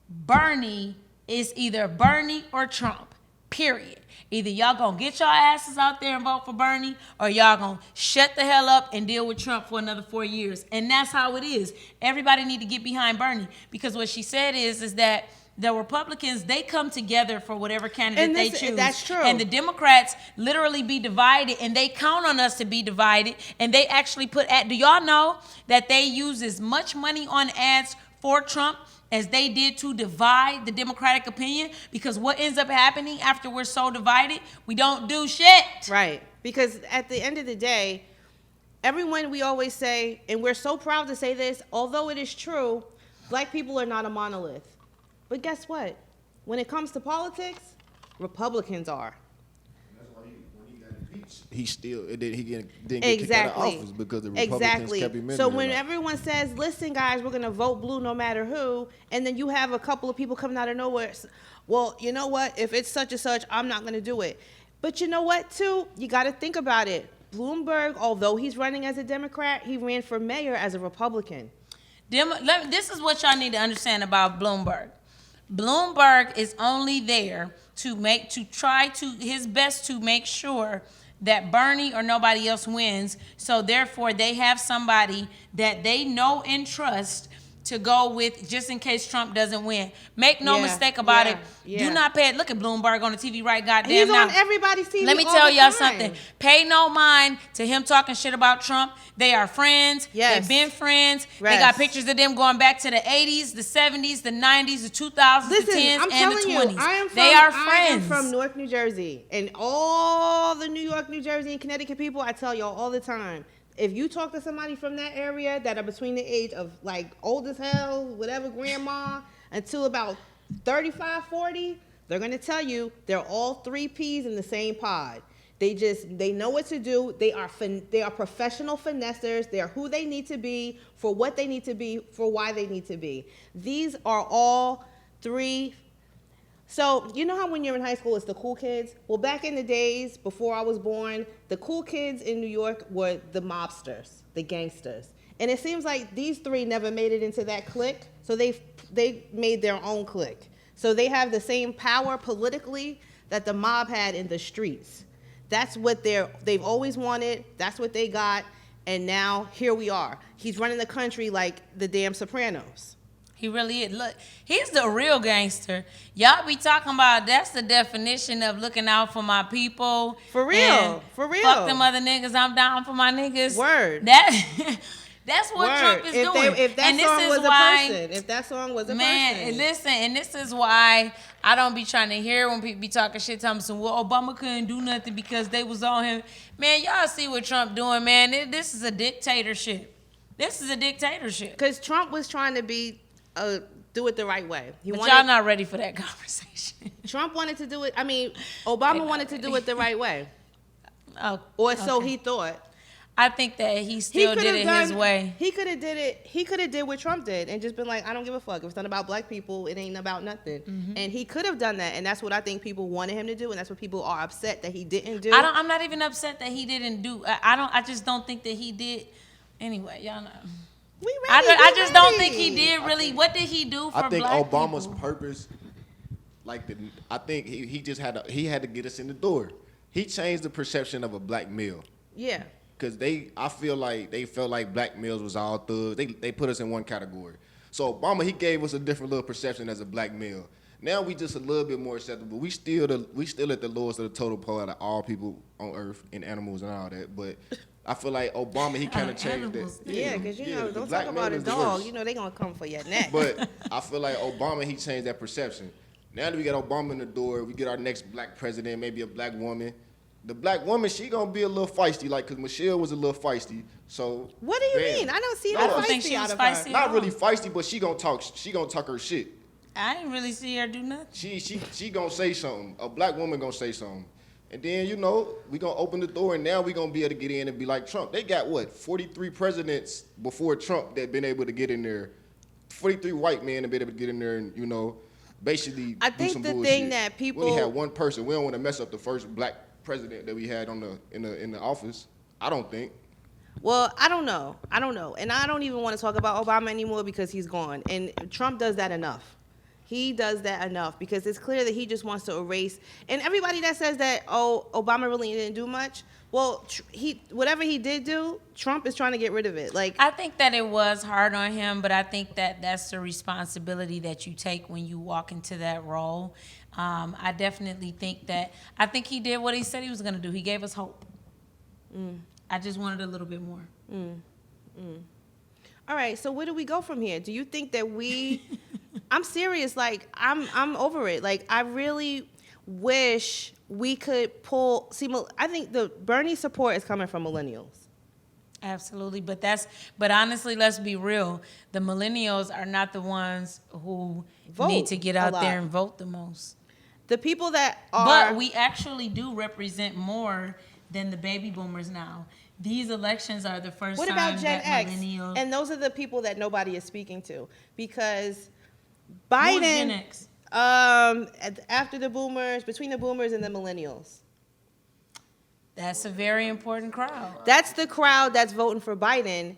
"Bernie is either Bernie or Trump. Period. Either y'all gonna get your asses out there and vote for Bernie, or y'all gonna shut the hell up and deal with Trump for another 4 years." And that's how it is. Everybody need to get behind Bernie, because what she said is that the Republicans, they come together for whatever candidate they choose. That's true. And the Democrats literally be divided, and they count on us to be divided. And they actually put do y'all know that they use as much money on ads for Trump as they did to divide the Democratic opinion? Because what ends up happening after we're so divided, we don't do shit. Right. Because at the end of the day, everyone, we always say, and we're so proud to say this, although it is true, black people are not a monolith. But guess what? When it comes to politics, Republicans are. That's why when he got impeached, he still didn't get kicked out of office because the Republicans kept him in So there. when everyone says, "Listen, guys, we're gonna vote blue no matter who," and then you have a couple of people coming out of nowhere, well, you know what? If it's such and such, I'm not gonna do it. But you know what? Too, you got to think about it. Bloomberg, although he's running as a Democrat, he ran for mayor as a Republican. This is what y'all need to understand about Bloomberg. Bloomberg is only there to try his best to make sure that Bernie or nobody else wins. So therefore, they have somebody that they know and trust to go with just in case Trump doesn't win. Make no Yeah, mistake about yeah, it. yeah. Do not pay it. Look at Bloomberg on the TV right goddamn He's now. on everybody's TV. Let me all tell the y'all time. something. Pay no mind to him talking shit about Trump. They are friends. Yes. They've been friends. They Yes. got pictures of them going back to the 80s, the 70s, the 90s, the 2000s, Listen, the 10s, I'm and telling the you, 20s. I am friends. from Newark, New Jersey, and all the New York, New Jersey, and Connecticut people, I tell y'all all the time. If you talk to somebody from that area that are between the age of like old as hell, whatever, grandma, until about 35, 40, they're going to tell you they're all three peas in the same pod. They know what to do. They are professional finessers. They're who they need to be, for what they need to be, for why they need to be. These are all three. So you know how when you're in high school, it's the cool kids? Well, back in the days before I was born, the cool kids in New York were the mobsters, the gangsters. And it seems like these three never made it into that clique, so they made their own clique. So they have the same power politically that the mob had in the streets. That's what they've always wanted. That's what they got. And now here we are. He's running the country like the damn Sopranos. He really is. Look, he's the real gangster. Y'all be talking about that's the definition of looking out for my people. For real. And For real. Fuck them other niggas. I'm down for my niggas. Word. That's what Word. Trump is doing. If that and song this was is a why, person, if that song was a man, person. and listen, and this is why I don't be trying to hear when people be talking shit, telling me, well, Obama couldn't do nothing because they was on him. Man, y'all see what Trump doing, man. This is a dictatorship. This is a dictatorship. Because Trump was trying to do it the right way. But y'all not ready for that conversation. Trump wanted to do it. I mean, Obama wanted to do it the right way. Oh, Or so okay. he thought. I think that he still did it his way. He could have did it. He could have did what Trump did and just been like, I don't give a fuck. If it's not about black people, it ain't about nothing. Mm-hmm. And he could have done that. And that's what I think people wanted him to do. And that's what people are upset that he didn't do. I'm not even upset that he didn't do. I just don't think that he did. Anyway, y'all know. We ready. I just don't think he did really. What did he do for I think black Obama's people? purpose, I think he just had to get us in the door. He changed the perception of a black male. Yeah. Because I feel like they felt like black males was all thugs. They put us in one category. So Obama, he gave us a different little perception as a black male. Now we just a little bit more acceptable. We still at the lowest of the total pole out of all people on earth and animals and all that. But I feel like Obama, he kind of changed that. Yeah, because the don't black talk man about a is the dog. worst. You know they gonna come for your neck. But I feel like Obama, he changed that perception. Now that we got Obama in the door, we get our next black president, maybe a black woman. The black woman, she gonna be a little feisty, like, cause Michelle was a little feisty. So What do you mean? I don't see No, no I don't think she feisty was out of her. feisty. not really feisty, but she gonna talk her shit. I didn't really see her do nothing. She gonna say something. A black woman gonna say something. And then, we gonna open the door, and now we gonna be able to get in and be like Trump. They got, 43 presidents before Trump that been able to get in there. 43 white men have been able to get in there and, basically I do think some the bullshit. thing that people- We only had one person. We don't want to mess up the first black president that we had in the office. I don't think. Well, I don't know. And I don't even want to talk about Obama anymore because he's gone. And Trump does that enough. He does that enough because it's clear that he just wants to erase. And everybody that says that, Obama really didn't do much, well, whatever he did do, Trump is trying to get rid of it. Like, I think that it was hard on him, but I think that that's the responsibility that you take when you walk into that role. I definitely think he did what he said he was going to do. He gave us hope. I just wanted a little bit more. all right, so where do we go from here? Do you think that I'm serious, like, I'm over it. Like, I really wish we could I think the Bernie support is coming from millennials. Absolutely, but honestly, let's be real. The millennials are not the ones who need to get out there and vote the most. The people that are... But we actually do represent more than the baby boomers now. These elections are the first What time about Gen that X? millennials... And those are the people that nobody is speaking to because Who's Biden... Gen X? After the boomers, between the boomers and the millennials. That's a very important crowd. That's the crowd that's voting for Biden.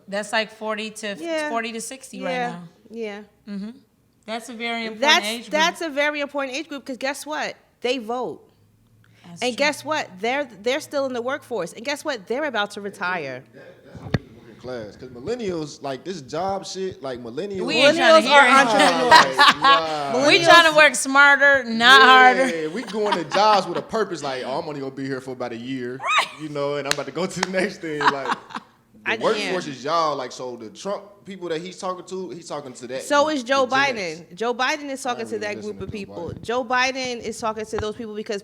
That's like 40 to 60 right now. Yeah. That's a very important age group. That's a very important age group because guess what? They vote. That's And true. guess what? They're still in the workforce. And guess what? They're about to retire. That's what he's working class. Because millennials, like this job shit, like millennials. We ain't trying to hear it. Nah. We trying to work smarter, not harder. We going to jobs with a purpose. Like, oh, I'm only gonna be here for about a year, you know, and I'm about to go to the next thing. Like, the workforce is y'all. Like, so the Trump people that he's talking to that. So is Joe the Gen X. Biden. Joe Biden is talking to that group of people. Joe Biden is talking to those people because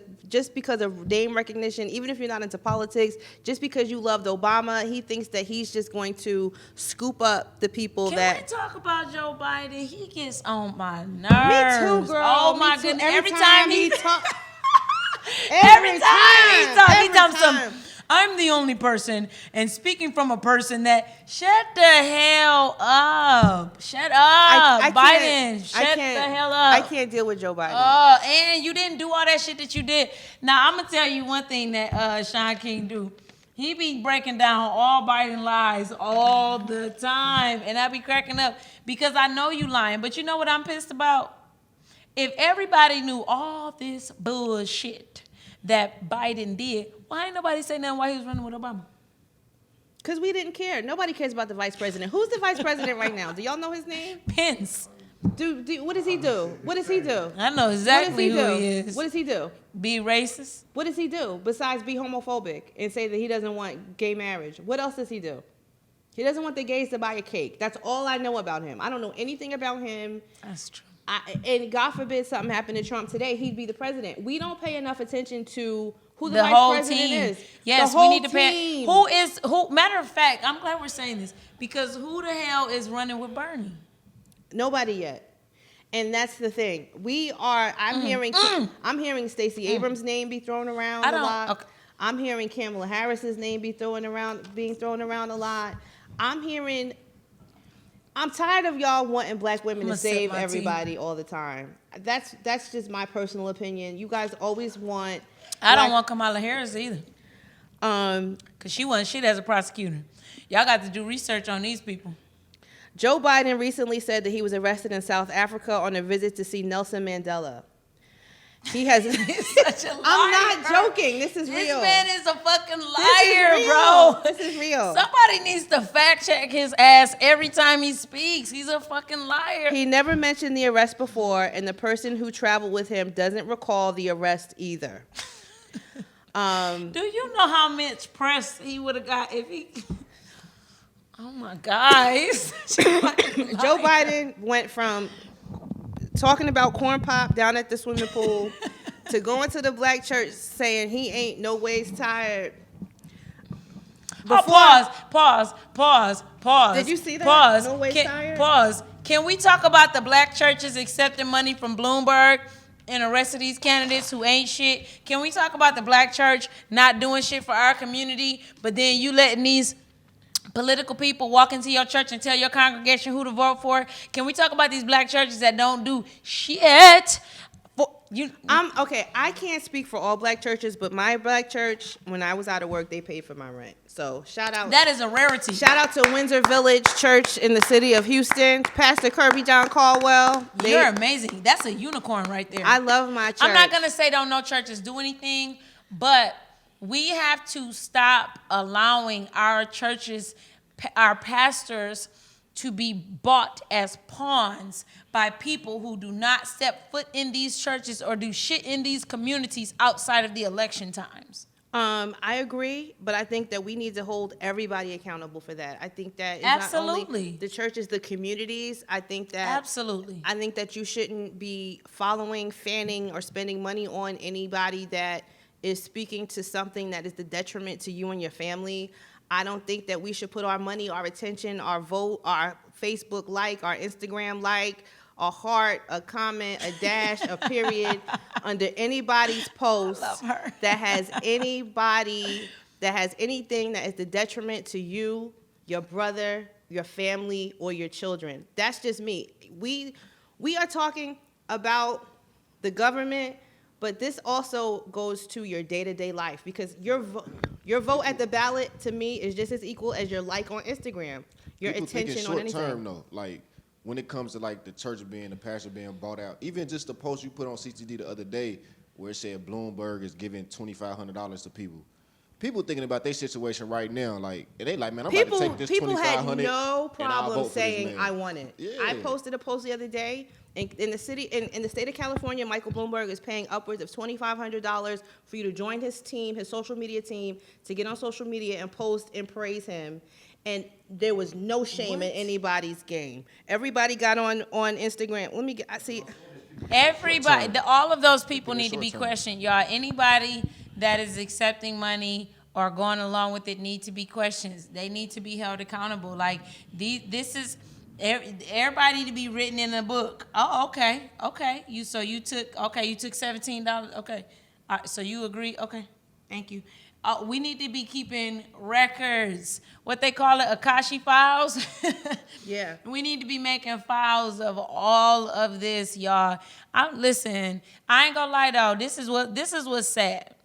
of name recognition, even if you're not into politics, just because you loved Obama, he thinks that he's just going to scoop up the people Can that. we talk about Joe Biden? He gets on my nerves. Me too, girl. Oh Me my too. goodness! Every time he talks, every he talks time. some. I'm the only person, and speaking from a person that shut the hell up. Shut up, Biden. Shut the hell up. I can't deal with Joe Biden. Oh, and you didn't do all that shit that you did. Now I'm gonna tell you one thing that Sean King do. He be breaking down all Biden lies all the time, and I be cracking up because I know you lying. But you know what I'm pissed about? If everybody knew all this bullshit that Biden did, why ain't nobody say nothing while he was running with Obama? Because we didn't care. Nobody cares about the vice president. Who's the vice president right now? Do y'all know his name? Pence. What does he do? What does he do? I know exactly who he is. What does he do? Be racist. What does he do besides be homophobic and say that he doesn't want gay marriage? What else does he do? He doesn't want the gays to buy a cake. That's all I know about him. I don't know anything about him. That's true. And God forbid something happened to Trump today, he'd be the president. We don't pay enough attention to who the vice president is. Yes, we need to pay. Who? Matter of fact, I'm glad we're saying this because who the hell is running with Bernie? Nobody yet. And that's the thing. I'm hearing Stacey Abrams' name be thrown around a lot. Okay. I'm hearing Kamala Harris's name being thrown around a lot. I'm tired of y'all wanting black women to save everybody all the time. That's just my personal opinion. You guys always want. I don't want Kamala Harris either. Because she wasn't shit as a prosecutor. Y'all got to do research on these people. Joe Biden recently said that he was arrested in South Africa on a visit to see Nelson Mandela. He has. Such a liar, I'm not joking. This is real. This man is a fucking liar, bro. This is real. Somebody needs to fact check his ass every time he speaks. He's a fucking liar. He never mentioned the arrest before, and the person who traveled with him doesn't recall the arrest either. Do you know how much press he would have got if he? Oh my God. Joe Biden went from talking about corn pop down at the swimming pool to going to the black church saying he ain't no ways tired. Pause. Did you see that? Pause. No ways tired? Pause. Can we talk about the black churches accepting money from Bloomberg and arresting these candidates who ain't shit? Can we talk about the black church not doing shit for our community, but then you letting these political people walk into your church and tell your congregation who to vote for? Can we talk about these black churches that don't do shit? Okay, I can't speak for all black churches, but my black church, when I was out of work, they paid for my rent. So shout out. That is a rarity. Shout out to Windsor Village Church in the city of Houston. Pastor Kirby John Caldwell. You're amazing. That's a unicorn right there. I love my church. I'm not going to say don't no churches do anything, but we have to stop allowing our churches, our pastors, to be bought as pawns by people who do not step foot in these churches or do shit in these communities outside of the election times. I agree, but I think that we need to hold everybody accountable for that. I think that it's not only Absolutely. the churches, the communities. I think that Absolutely. I think that you shouldn't be following, fanning, or spending money on anybody that is speaking to something that is the detriment to you and your family. I don't think that we should put our money, our attention, our vote, our Facebook like, our Instagram like, a heart, a comment, a dash, a period under anybody's post that has anything that is the detriment to you, your brother, your family, or your children. That's just me. We are talking about the government, but this also goes to your day-to-day life, because your vote at the ballot, to me, is just as equal as your like on Instagram, your attention on anything. Short term, though, like when it comes to like the church the pastor being bought out, even just the post you put on CTD the other day where it said Bloomberg is giving $2,500 to people. people thinking about their situation right now, like, and they like, man, I'm People, about to take this people had 2,500 no and I'll problem vote for this saying man. I want it. Yeah. I posted a post the other day. In the city, in the state of California, Michael Bloomberg is paying upwards of $2,500 for you to join his team, his social media team, to get on social media and post and praise him. And there was no shame in anybody's game. Everybody got on Instagram. I see. Everybody, all of those people Keeping it need to be short term. questioned, y'all. Anybody that is accepting money or going along with it need to be questioned. They need to be held accountable. Like this is everybody to be written in a book. Oh, okay. You took $17. Okay, all right, so you agree? Okay, thank you. We need to be keeping records, what they call it, Akashi files. Yeah. We need to be making files of all of this, y'all. Listen, I ain't gonna lie though. This is what's sad.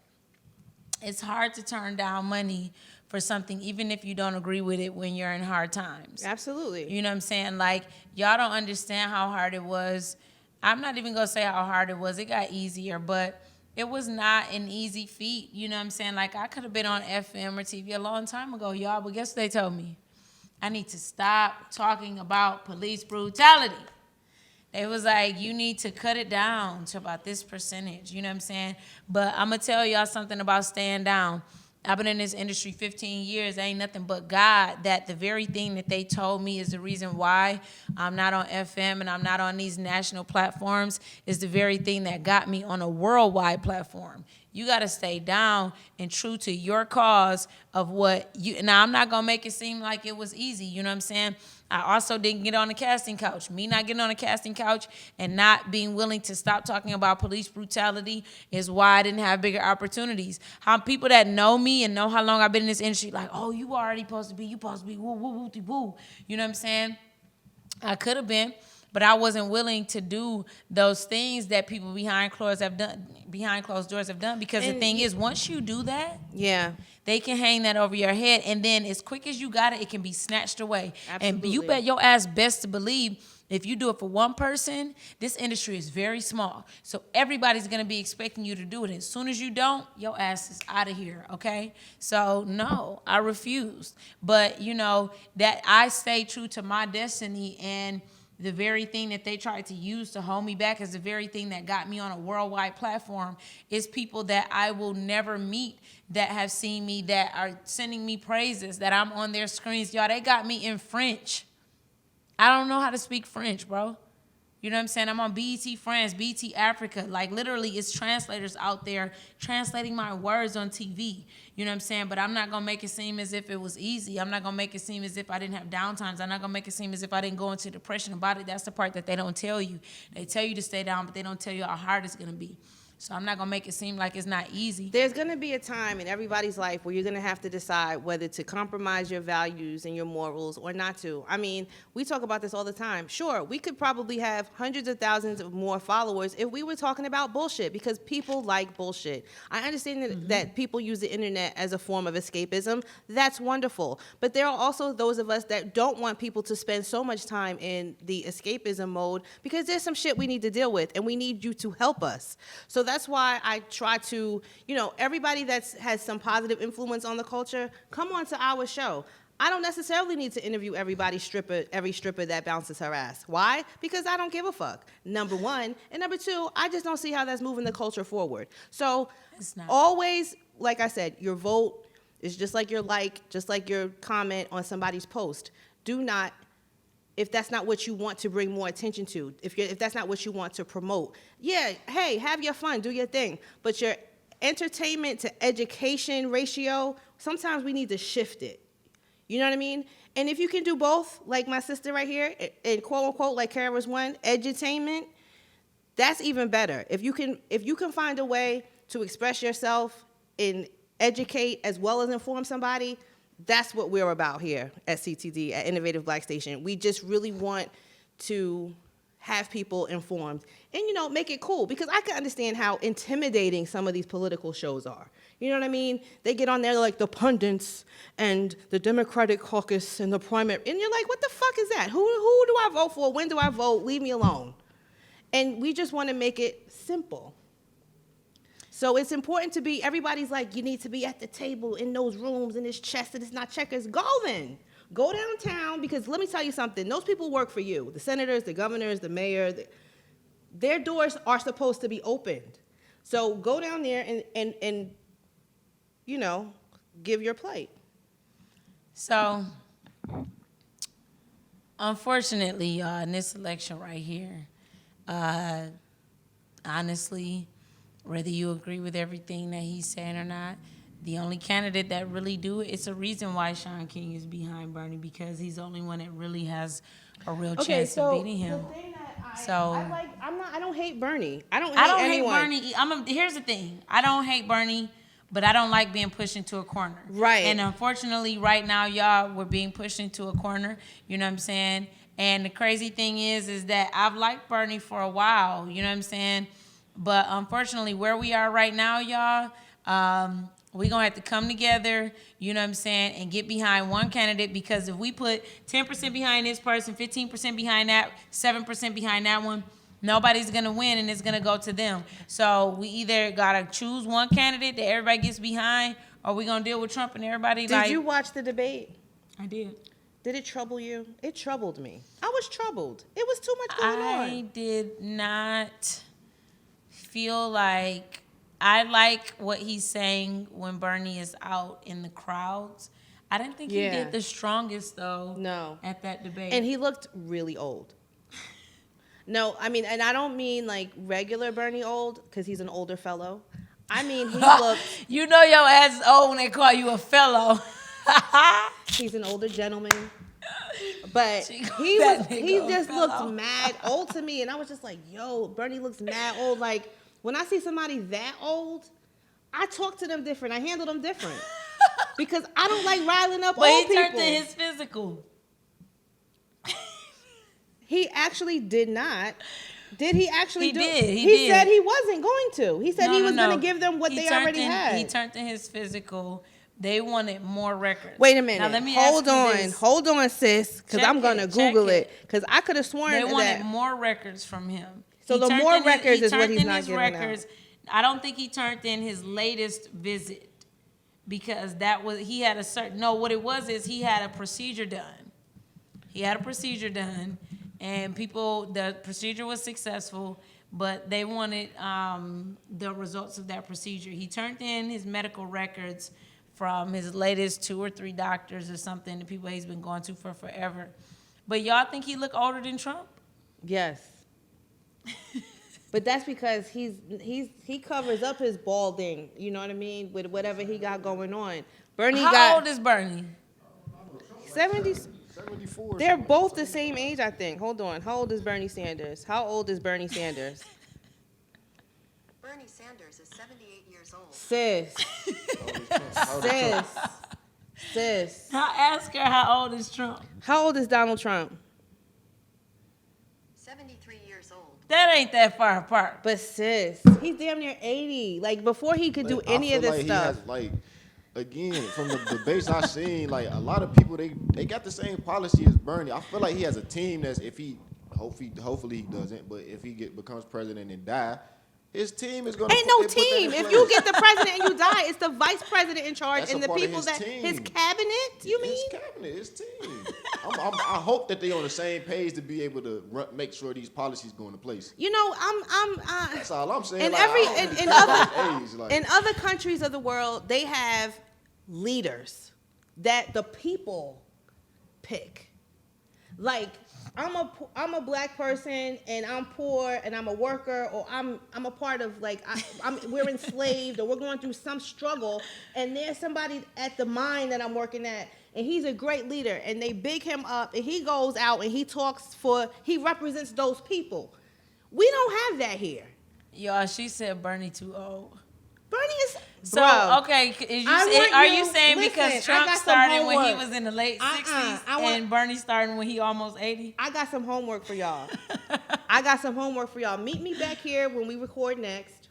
It's hard to turn down money for something, even if you don't agree with it when you're in hard times. Absolutely. You know what I'm saying? Like, y'all don't understand how hard it was. I'm not even gonna say how hard it was. It got easier, but it was not an easy feat. You know what I'm saying? Like, I could have been on FM or TV a long time ago, y'all, but guess what they told me? I need to stop talking about police brutality. They was like, you need to cut it down to about this percentage. You know what I'm saying? But I'm going to tell y'all something about staying down. I've been in this industry 15 years. Ain't nothing but God that the very thing that they told me is the reason why I'm not on FM and I'm not on these national platforms is the very thing that got me on a worldwide platform. You got to stay down and true to your cause of what you. Now, I'm not going to make it seem like it was easy. You know what I'm saying? I also didn't get on the casting couch. Me not getting on the casting couch and not being willing to stop talking about police brutality is why I didn't have bigger opportunities. How people that know me and know how long I've been in this industry, like, oh, you supposed to be, woo, woo, woo, woo. You know what I'm saying? I could have been, but I wasn't willing to do those things that people behind closed doors have done. Because the thing is, once you do that, Yeah. they can hang that over your head, and then as quick as you got it, it can be snatched away. Absolutely. And you bet your ass best to believe if you do it for one person, this industry is very small. So everybody's going to be expecting you to do it. As soon as you don't, your ass is out of here, okay? So, no, I refused. But, that I stayed true to my destiny, and the very thing that they tried to use to hold me back is the very thing that got me on a worldwide platform is people that I will never meet that have seen me, that are sending me praises, that I'm on their screens. Y'all, they got me in French. I don't know how to speak French, bro. You know what I'm saying? I'm on BET France, BET Africa. Like, literally, it's translators out there translating my words on TV. You know what I'm saying? But I'm not going to make it seem as if it was easy. I'm not going to make it seem as if I didn't have downtimes. I'm not going to make it seem as if I didn't go into depression about it. That's the part that they don't tell you. They tell you to stay down, but they don't tell you how hard it's going to be. So I'm not going to make it seem like it's not easy. There's going to be a time in everybody's life where you're going to have to decide whether to compromise your values and your morals or not to. I mean, we talk about this all the time. Sure, we could probably have hundreds of thousands of more followers if we were talking about bullshit, because people like bullshit. I understand that people use the internet as a form of escapism. That's wonderful. But there are also those of us that don't want people to spend so much time in the escapism mode, because there's some shit we need to deal with, and we need you to help us. So that's why I try to, everybody that has some positive influence on the culture, come on to our show. I don't necessarily need to interview every stripper that bounces her ass. Why? Because I don't give a fuck, number one. And number two, I just don't see how that's moving the culture forward. So always, like I said, your vote is just like your comment on somebody's post. Do not, if that's not what you want to bring more attention to, if that's not what you want to promote, hey, have your fun, do your thing. But your entertainment to education ratio, sometimes we need to shift it. You know what I mean? And if you can do both, like my sister right here, and quote unquote, like Kara's one, edutainment, that's even better. If you can find a way to express yourself and educate as well as inform somebody, that's what we're about here at CTD, at Innovative Black Station. We just really want to have people informed and, make it cool, because I can understand how intimidating some of these political shows are. You know what I mean? They get on there like the pundits and the Democratic caucus and the primary, and you're like, what the fuck is that? Who do I vote for? When do I vote? Leave me alone. And we just want to make it simple. So it's important to be, everybody's like, you need to be at the table in those rooms, in this chest, and it's not checkers. Go then. Go downtown, because let me tell you something. Those people work for you. The senators, the governors, the mayor, their doors are supposed to be opened. So go down there and you know, give your plight. So, unfortunately, y'all, in this election right here, honestly, whether you agree with everything that he's saying or not, the only candidate that really do it, it's a reason why Sean King is behind Bernie, because he's the only one that really has a real chance of beating him. The thing that So I don't hate Bernie. I don't hate anyone. hate Bernie. Here's the thing. I don't hate Bernie, but I don't like being pushed into a corner. Right. And unfortunately, right now, y'all, we're being pushed into a corner. You know what I'm saying? And the crazy thing is that I've liked Bernie for a while. You know what I'm saying? But unfortunately, where we are right now, y'all, we're going to have to come together, you know what I'm saying, and get behind one candidate, because if we put 10% behind this person, 15% behind that, 7% behind that one, nobody's going to win, and it's going to go to them. So we either got to choose one candidate that everybody gets behind, or we're going to deal with Trump and everybody. Did you watch the debate? I did. Did it trouble you? It troubled me. I was troubled. It was too much going on. I did not feel like, I like what he's saying when Bernie is out in the crowds. I didn't think he did the strongest, though, No. at that debate. And he looked really old. No, I mean, and I don't mean like regular Bernie old, because he's an older fellow. I mean, he looked... You know your ass is old when they call you a fellow. He's an older gentleman. But She he called that nigga a just fellow. looked mad old to me. And I was just like, yo, Bernie looks mad old. Like, when I see somebody that old, I talk to them different. I handle them different. Because I don't like riling up But old he turned people. to his physical. He actually did not. Did he actually He do did. He He did. said he wasn't going to. He said No, he no, was no. going to give them what He they turned already in- had. He turned to his physical. They wanted more records. Wait a minute. Now, let me Hold ask you on. this. Hold on, sis. Because Check I'm going to it, check Google it. it. Because I could have sworn They wanted that. more records from him. So He the turned more in his- records he is what turned he's in not his giving out. records. I don't think he turned in his latest visit, because that was, he had a certain, no, what it was is he had a procedure done. He had a procedure done, and the procedure was successful, but they wanted the results of that procedure. He turned in his medical records from his latest 2 or 3 doctors or something, the people he's been going to for forever. But y'all think he look older than Trump? Yes. But that's because he covers up his balding, you know what I mean, with whatever he got going on. Bernie How old is Bernie? 70. 74. They're both the same age, I think. Hold on. How old is Bernie Sanders? How old is Bernie Sanders? Bernie Sanders is 78 years old. Sis. Sis. I ask her how old is Trump. How old is Donald Trump? 73 years old. That ain't that far apart. But sis, he's damn near 80. Like, before he could do Like, I any feel of this like he stuff. has, like, again, from the debates I've seen, like, a lot of people, they got the same policy as Bernie. I feel like he has a team that's, if he, hopefully he doesn't, but if he becomes president and die, his team is going to Ain't no team. If you get the president and you die, it's the vice president in charge That's and a the part of people his that team. his cabinet. You mean? His cabinet, his team. I hope that they on the same page to be able to make sure these policies go into place. You know, That's all I'm saying. in Like, every I don't in, really in care other about his age, like, in other countries of the world, they have leaders that the people pick. Like, I'm a black person and I'm poor and I'm a worker, or I'm a part of, like, we're enslaved or we're going through some struggle, and there's somebody at the mine that I'm working at and he's a great leader and they big him up and he goes out and he represents those people. We don't have that here. Y'all, she said Bernie too old. Bernie is So, Bro, okay, I are want you saying listen, because I Trump got some started when he homework. was in the late 60s I and Bernie started when he almost 80? I got some homework for y'all. I got some homework for y'all. Meet me back here when we record next.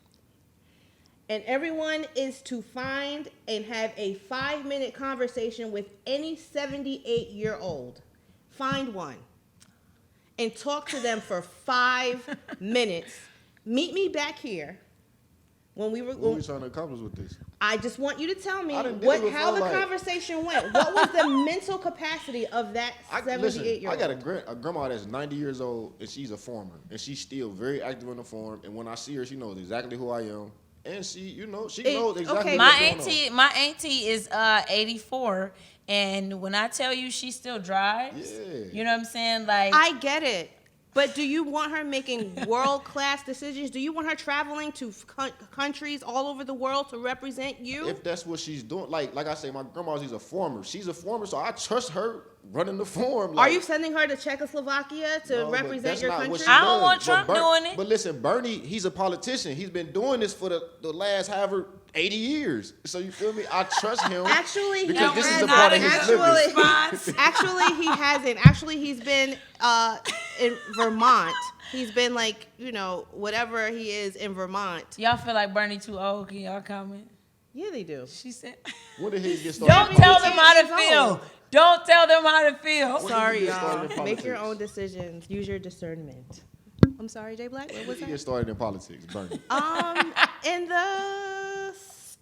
And everyone is to find and have a 5-minute conversation with any 78-year-old. Find one. And talk to them for 5 minutes. Meet me back here When we were, What are we trying to accomplish with this? I just want you to tell me I done did it before, how the like- conversation went. What was the mental capacity of that Listen, 78-year-old? I got a grandma that's 90 years old, and she's a farmer, and she's still very active on the farm. And when I see her, she knows exactly who I am, and she knows exactly okay, what's My auntie is 84, and when I tell you she still drives, Yeah. you know what I'm saying? Like, I get it. But do you want her making world-class decisions? Do you want her traveling to countries all over the world to represent you? If that's what she's doing, like I say, my grandma's a farmer. She's a farmer, so I trust her running the farm. Are you sending her to Czechoslovakia to No, but represent that's your not what country? she I don't does. want But Trump doing it. But listen, Bernie, he's a politician. He's been doing this for the last however 80 years. So you feel me? I trust him. Actually, because this is a not part of an his living. response. Actually, he hasn't. Actually, he's been in Vermont. He's been like, whatever he is in Vermont. Y'all feel like Bernie too old? Can y'all comment? Yeah, they do. She said, When did he get started? don't in tell politics? them how to years feel. old. Don't tell them how to feel. Sorry, get started y'all. in Make your politics? own decisions. Use your discernment. I'm sorry, Jay Black. What When was did he get that? started in politics, Bernie?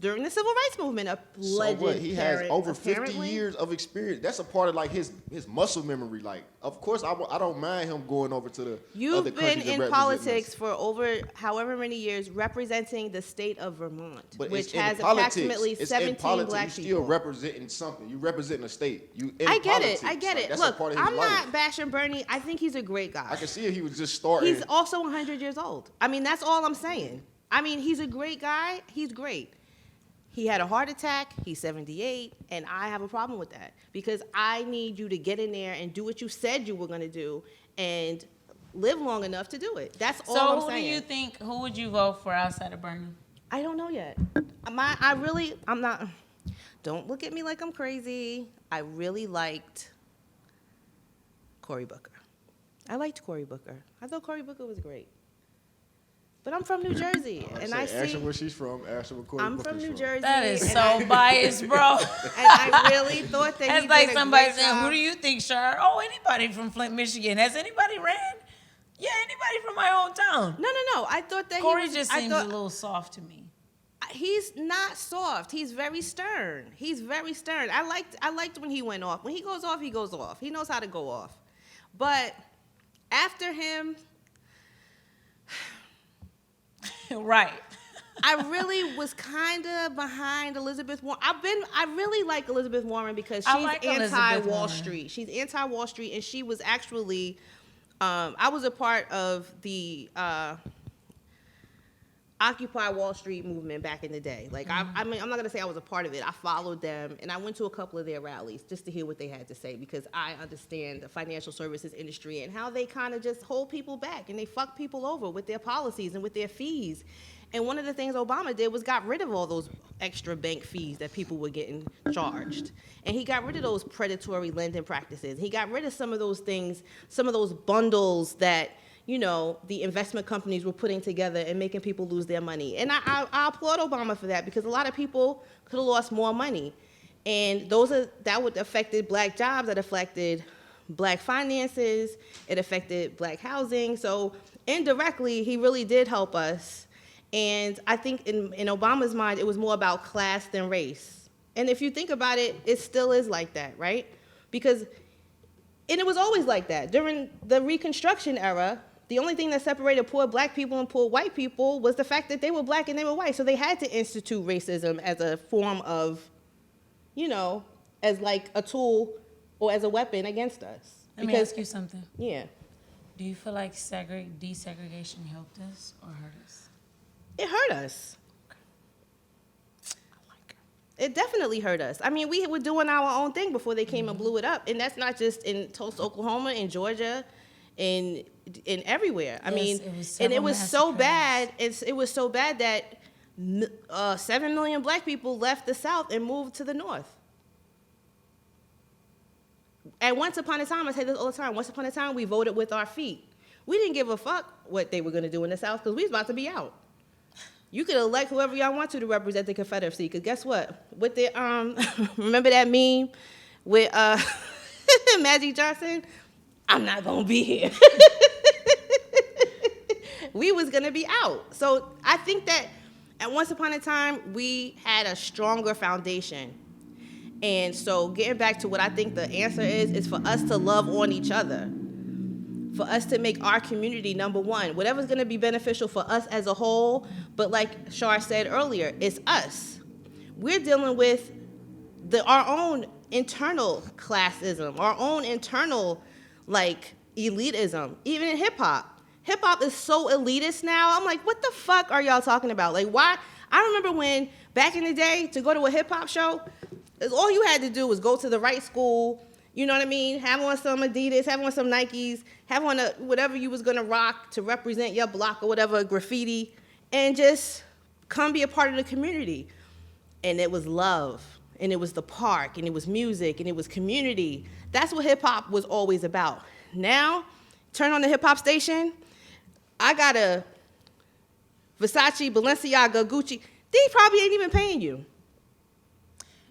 During the civil rights movement, So what? He has parent, over 50 apparently. years of experience. That's a part of like his muscle memory. Like, of course, I don't mind him going over to the other You've been countries and in representing politics us. for over however many years, representing the state of Vermont, But which it's in has politics. approximately It's 17 in politics. black You still people. representing something. You representing a state. You in I get politics. it. I get Like, it. that's Look, a part of his I'm life. not bashing Bernie. I think he's a great guy. I can see if he was just starting. He's also 100 years old. I mean, that's all I'm saying. I mean, he's a great guy. He's great. He had a heart attack. He's 78, and I have a problem with that because I need you to get in there and do what you said you were going to do and live long enough to do it. That's all So I'm who saying. do you think? Who would you vote for outside of Bernie? I don't know yet. I'm not. Don't look at me like I'm crazy. I really liked Cory Booker. I liked Cory Booker. I thought Cory Booker was great. But I'm from New Jersey, and I Ask see. her where she's from. Ask her where Cory I'm Booker's from New Jersey. That is and so biased, bro. And I really thought that That's he like did a somebody great saying, job. "Who do you think, Shar?" Oh, anybody from Flint, Michigan. Has anybody ran? Yeah, anybody from my hometown. No. I thought that Corey he was, just I seems thought- a little soft to me. He's not soft. He's very stern. He's very stern. I liked when he went off. When he goes off, he goes off. He knows how to go off. But after him, Right. I really was kind of behind Elizabeth Warren. I really like Elizabeth Warren because I she's like Elizabeth anti-Wall Warren. Street. She's anti-Wall Street, and she was actually, I was a part of the Occupy Wall Street movement back in the day. Like, I mean, I'm not gonna say I was a part of it. I followed them, and I went to a couple of their rallies just to hear what they had to say because I understand the financial services industry and how they kind of just hold people back and they fuck people over with their policies and with their fees. And one of the things Obama did was got rid of all those extra bank fees that people were getting charged. And he got rid of those predatory lending practices. He got rid of some of those things, some of those bundles that, the investment companies were putting together and making people lose their money. And I applaud Obama for that because a lot of people could have lost more money. And that would affected black jobs, that affected black finances, it affected black housing. So indirectly, he really did help us. And I think in Obama's mind, it was more about class than race. And if you think about it, it still is like that, right? And it was always like that. During the Reconstruction era, the only thing that separated poor black people and poor white people was the fact that they were black and they were white. So they had to institute racism as a form of, as like a tool or as a weapon against us. Let me ask you something. Yeah, Do you feel like desegregation helped us or hurt us? it hurt us. It definitely hurt us. I mean, we were doing our own thing before they came and blew it up. And that's not just in Tulsa, Oklahoma, in Georgia, in everywhere. I Yes, mean, it was and it several was so bad. massacres. It was so bad that 7 million black people left the South and moved to the North. And once upon a time, I say this all the time, once upon a time, we voted with our feet. We didn't give a fuck what they were going to do in the South because we was about to be out. You could elect whoever y'all want to represent the Confederacy, because guess what? With the, remember that meme with Magic Johnson? I'm not going to be here. We was going to be out. So I think that At once upon a time, we had a stronger foundation. And so getting back to what I think the answer is for us to love on each other. For us to make our community number one. Whatever's going to be beneficial for us as a whole. But like Shar said earlier, it's us. We're dealing with our own internal classism, our own internal, like, elitism, even in hip-hop. Hip-hop is so elitist now. I'm like, what the fuck are y'all talking about? Like, why? I remember when, back in the day, to go to a hip-hop show, all you had to do was go to the right school, you know what I mean? Have on some Adidas, have on some Nikes, have on whatever you was gonna rock to represent your block or whatever, graffiti, and just come be a part of the community. And it was love, and it was the park, and it was music, and it was community. That's what hip-hop was always about. Now, turn on the hip-hop station, I got a Versace, Balenciaga, Gucci. They probably ain't even paying you.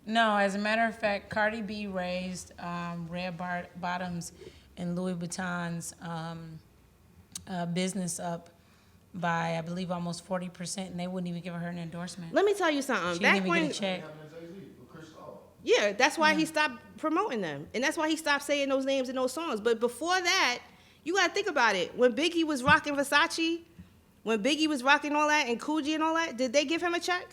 No, as a matter of fact, Cardi B raised Red Bottoms and Louis Vuitton's business up by, I believe, almost 40%, and they wouldn't even give her an endorsement. Let me tell you something. She didn't even get a check. Yeah, that's why he stopped promoting them. And that's why he stopped saying those names in those songs. But before that, you got to think about it. When Biggie was rocking Versace, when Biggie was rocking all that, and Coogee and all that, did they give him a check?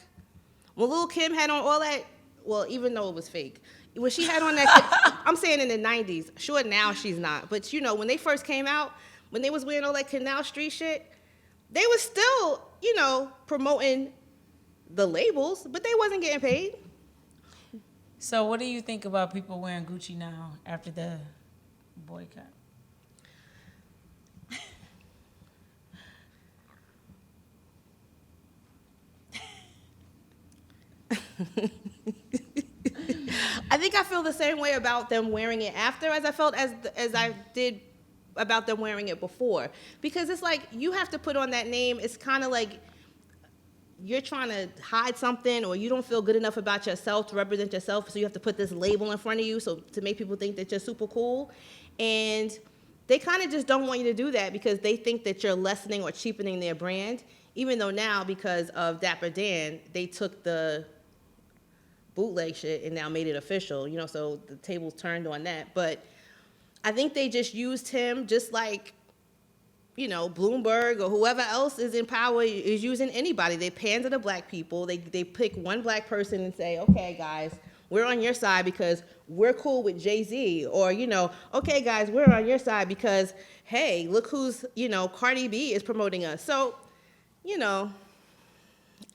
When Lil' Kim had on all that, well, even though it was fake, when she had on that, I'm saying in the 90s, sure now she's not. But, you know, when they first came out, when they was wearing all that Canal Street shit, they was still, you know, promoting the labels, but they wasn't getting paid. So what do you think about people wearing Gucci now after the boycott? I think I feel the same way about them wearing it after as I felt as I did about them wearing it before. Because it's like you have to put on that name. It's kind of like you're trying to hide something, or you don't feel good enough about yourself to represent yourself, so you have to put this label in front of you so to make people think that you're super cool. And they kind of just don't want you to do that because they think that you're lessening or cheapening their brand, even though now, because of Dapper Dan, they took the bootleg shit and now made it official, you know, so the tables turned on that. But I think they just used him just like, you know, Bloomberg or whoever else is in power is using anybody. They pander to black people. They pick one black person and say, okay, guys, we're on your side because we're cool with Jay-Z. Or, you know, okay, guys, we're on your side because, hey, look who's, you know, Cardi B is promoting us. So, you know,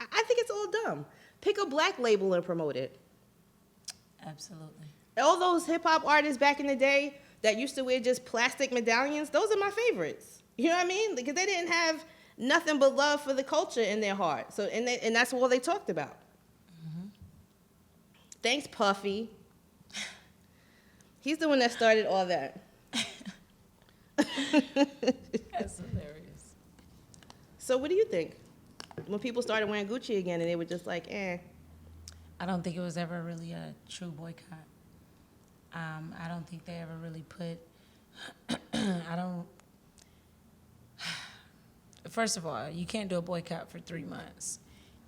I think it's all dumb. Pick a black label and promote it. Absolutely. All those hip-hop artists back in the day that used to wear just plastic medallions, those are my favorites. You know what I mean? Because they didn't have nothing but love for the culture in their heart. So, and that's all they talked about. Mm-hmm. Thanks, Puffy. He's the one that started all that. That's hilarious. So what do you think? When people started wearing Gucci again and they were just like, eh. I don't think it was ever really a true boycott. I don't think they ever really put, first of all, you can't do a boycott for 3 months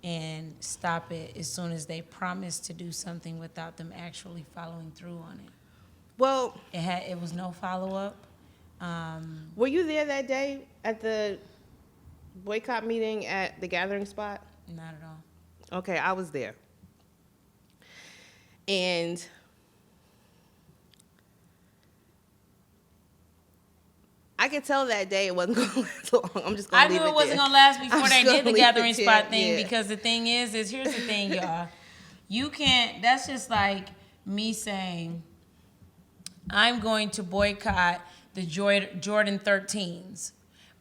and stop it as soon as they promise to do something without them actually following through on it. Well, It was no follow-up. Were you there that day at the boycott meeting at the gathering spot? Not at all. Okay, I was there. And I could tell that day it wasn't going to last long. I'm just going to leave it there. I knew it wasn't going to last before they did the gathering spot thing, yeah. because the thing is here's the thing, y'all. You can't, that's just like me saying, I'm going to boycott the Jordan 13s,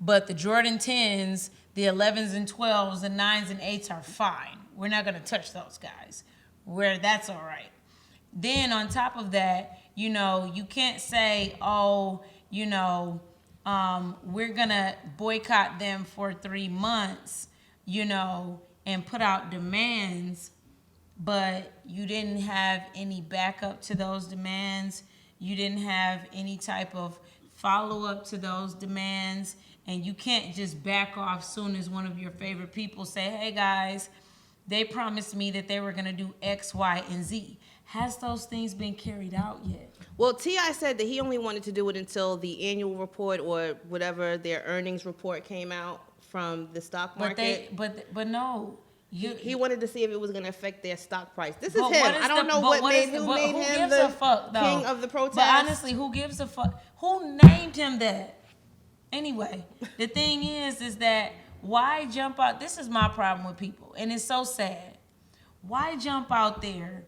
but the Jordan 10s, the 11s and 12s, the 9s and 8s are fine. We're not going to touch those guys. That's all right. Then on top of that, you know, you can't say, oh, you know, we're going to boycott them for 3 months, you know, and put out demands, but you didn't have any backup to those demands. You didn't have any type of follow-up to those demands. And you can't just back off soon as one of your favorite people say, hey guys, they promised me that they were going to do X, Y, and Z. Has those things been carried out yet? Well, T.I. said that he only wanted to do it until the annual report or whatever their earnings report came out from the stock market. But no. He wanted to see if it was going to affect their stock price. This is But him. what is I don't the- know but what made is the- who but made who him gives the a fuck, though? king of the protest. But honestly, who gives a fuck? Who named him that? Anyway, the thing is that why jump out? This is my problem with people, and it's so sad. Why jump out there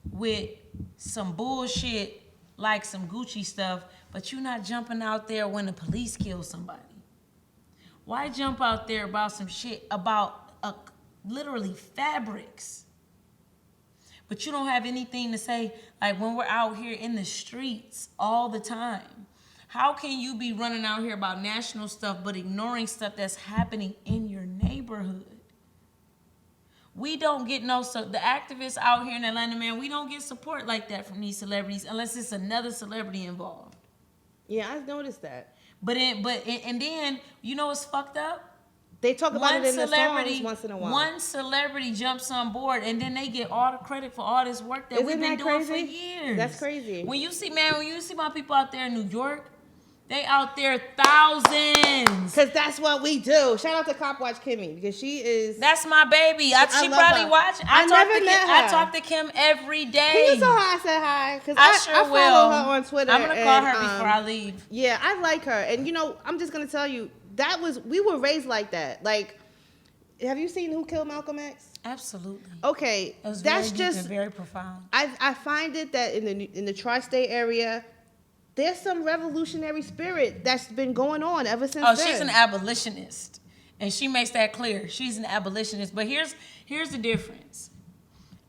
with some bullshit like some Gucci stuff, but you're not jumping out there when the police kill somebody? Why jump out there about some shit about literally fabrics? But you don't have anything to say, like when we're out here in the streets all the time. How can you be running out here about national stuff but ignoring stuff that's happening in your neighborhood? We don't get the activists out here in Atlanta, man, we don't get support like that from these celebrities unless it's another celebrity involved. Yeah, I've noticed that. And then, you know what's fucked up? They talk about it in the songs once in a while. One celebrity jumps on board, and then they get all the credit for all this work that Isn't we've been that doing for crazy? years. That's crazy. When you see my people out there in New York, they out there thousands. Because that's what we do. Shout out to Cop Watch Kymmy, because she is... That's my baby. She love probably her. watch. I never met her. I talk to Kim every day. Can you tell her I said hi? Because I sure I will. follow her on Twitter. I'm gonna call her and, before I leave. Yeah, I like her. And you know, I'm just gonna tell you, we were raised like that. Like, have you seen Who Killed Malcolm X? Absolutely. Okay, It was that's very deep just and very profound. I find it that in the tri-state area, there's some revolutionary spirit that's been going on ever since Oh, then. she's an abolitionist, and she makes that clear. She's an abolitionist. But here's the difference.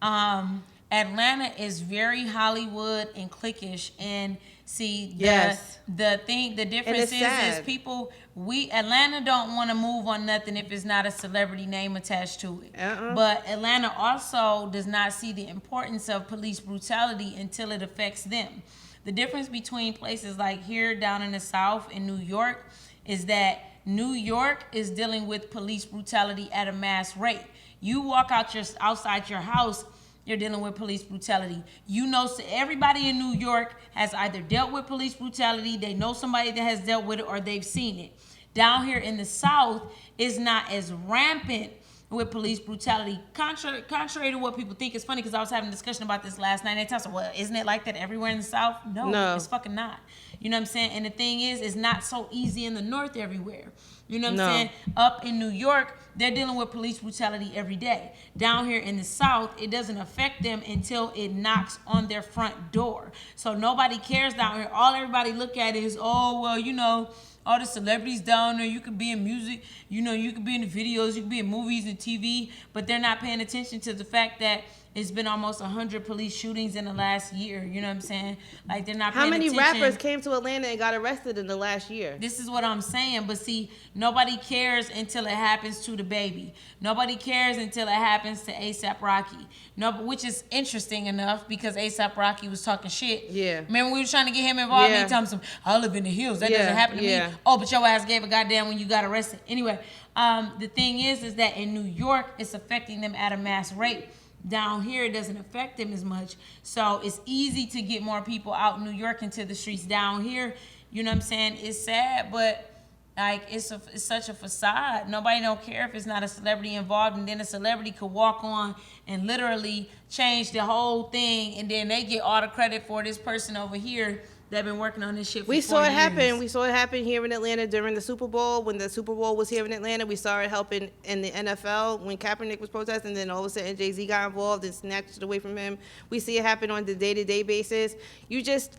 Atlanta is very Hollywood and cliquish, and see Yes. the difference it's is sad. people Atlanta don't want to move on nothing if it's not a celebrity name attached to it. But Atlanta also does not see the importance of police brutality until it affects them. The difference between places like here down in the South in New York is that New York is dealing with police brutality at a mass rate. You walk outside your house, you're dealing with police brutality. You know, so everybody in New York has either dealt with police brutality, they know somebody that has dealt with it, or they've seen it. Down here in the South, it's not as rampant with police brutality. Contrary to what people think. It's funny because I was having a discussion about this last night, and they tell us, well, isn't it like that everywhere in the South? No, it's fucking not. You know what I'm saying? And the thing is, it's not so easy in the North everywhere. You know what I'm saying? Up in New York, they're dealing with police brutality every day. Down here in the South, it doesn't affect them until it knocks on their front door. So nobody cares down here. All everybody look at is, oh, well, you know, all the celebrities down there, you could be in music, you know, you could be in the videos, you could be in movies and TV, but they're not paying attention to the fact that it's been almost 100 police shootings in the last year. You know what I'm saying? Like, they're not paying attention. How many rappers came to Atlanta and got arrested in the last year? This is what I'm saying. But see, nobody cares until it happens to the baby. Nobody cares until it happens to A$AP Rocky. No, which is interesting enough because A$AP Rocky was talking shit. Yeah. Remember we were trying to get him involved? Yeah. He told him, I live in the hills. That Yeah, doesn't happen to yeah. me. Oh, but your ass gave a goddamn when you got arrested. Anyway, the thing is that in New York, it's affecting them at a mass rate. Down here, it doesn't affect them as much. So it's easy to get more people out in New York into the streets. Down here, you know what I'm saying? It's sad, but like it's such a facade. Nobody don't care if it's not a celebrity involved, and then a celebrity could walk on and literally change the whole thing, and then they get all the credit for this person over here that been working on this shit for 4 years. We saw it happen. We saw it happen here in Atlanta during the Super Bowl. When the Super Bowl was here in Atlanta, we saw it happen in the NFL when Kaepernick was protesting. Then all of a sudden, Jay-Z got involved and snatched it away from him. We see it happen on the day-to-day basis. You just,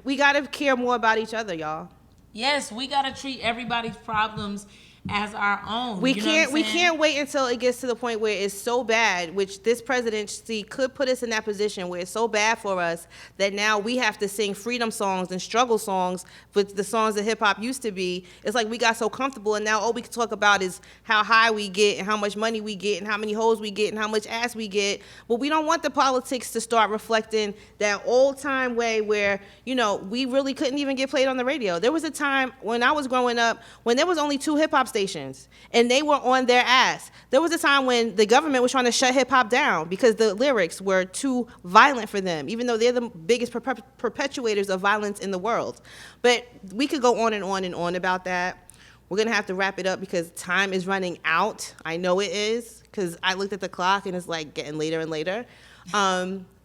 we got to care more about each other, y'all. Yes, we got to treat everybody's problems as our own. We You know what I'm can't we saying? can't wait until it gets to the point where it's so bad, which this presidency could put us in that position where it's so bad for us that now we have to sing freedom songs and struggle songs with the songs that hip hop used to be. It's like we got so comfortable, and now all we can talk about is how high we get and how much money we get and how many hoes we get and how much ass we get. But we don't want the politics to start reflecting that old time way where, you know, we really couldn't even get played on the radio. There was a time when I was growing up when there was only 2 hip hop stations and they were on their ass. There was a time when the government was trying to shut hip hop down because the lyrics were too violent for them, even though they're the biggest perpetuators of violence in the world. But we could go on and on and on about that. We're going to have to wrap it up because time is running out. I know it is because I looked at the clock and it's like getting later and later.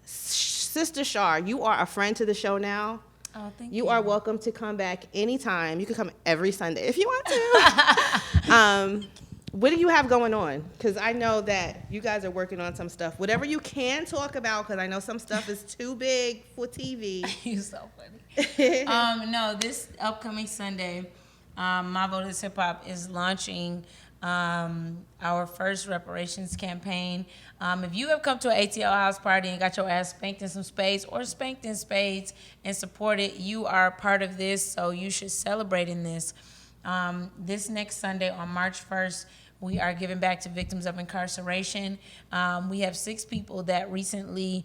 Sister Shar, you are a friend to the show now. Oh, thank You are welcome to come back anytime. You can come every Sunday if you want to. What do you have going on? Because I know that you guys are working on some stuff. Whatever you can talk about, because I know some stuff is too big for TV. You're so funny. No, this upcoming Sunday, My Vote is Hip Hop is launching our first reparations campaign. If you have come to an ATL house party and got your ass spanked in some spades or spanked in spades and supported, you are part of this, so you should celebrate in this. This next Sunday on March 1st, we are giving back to victims of incarceration. We have 6 people that recently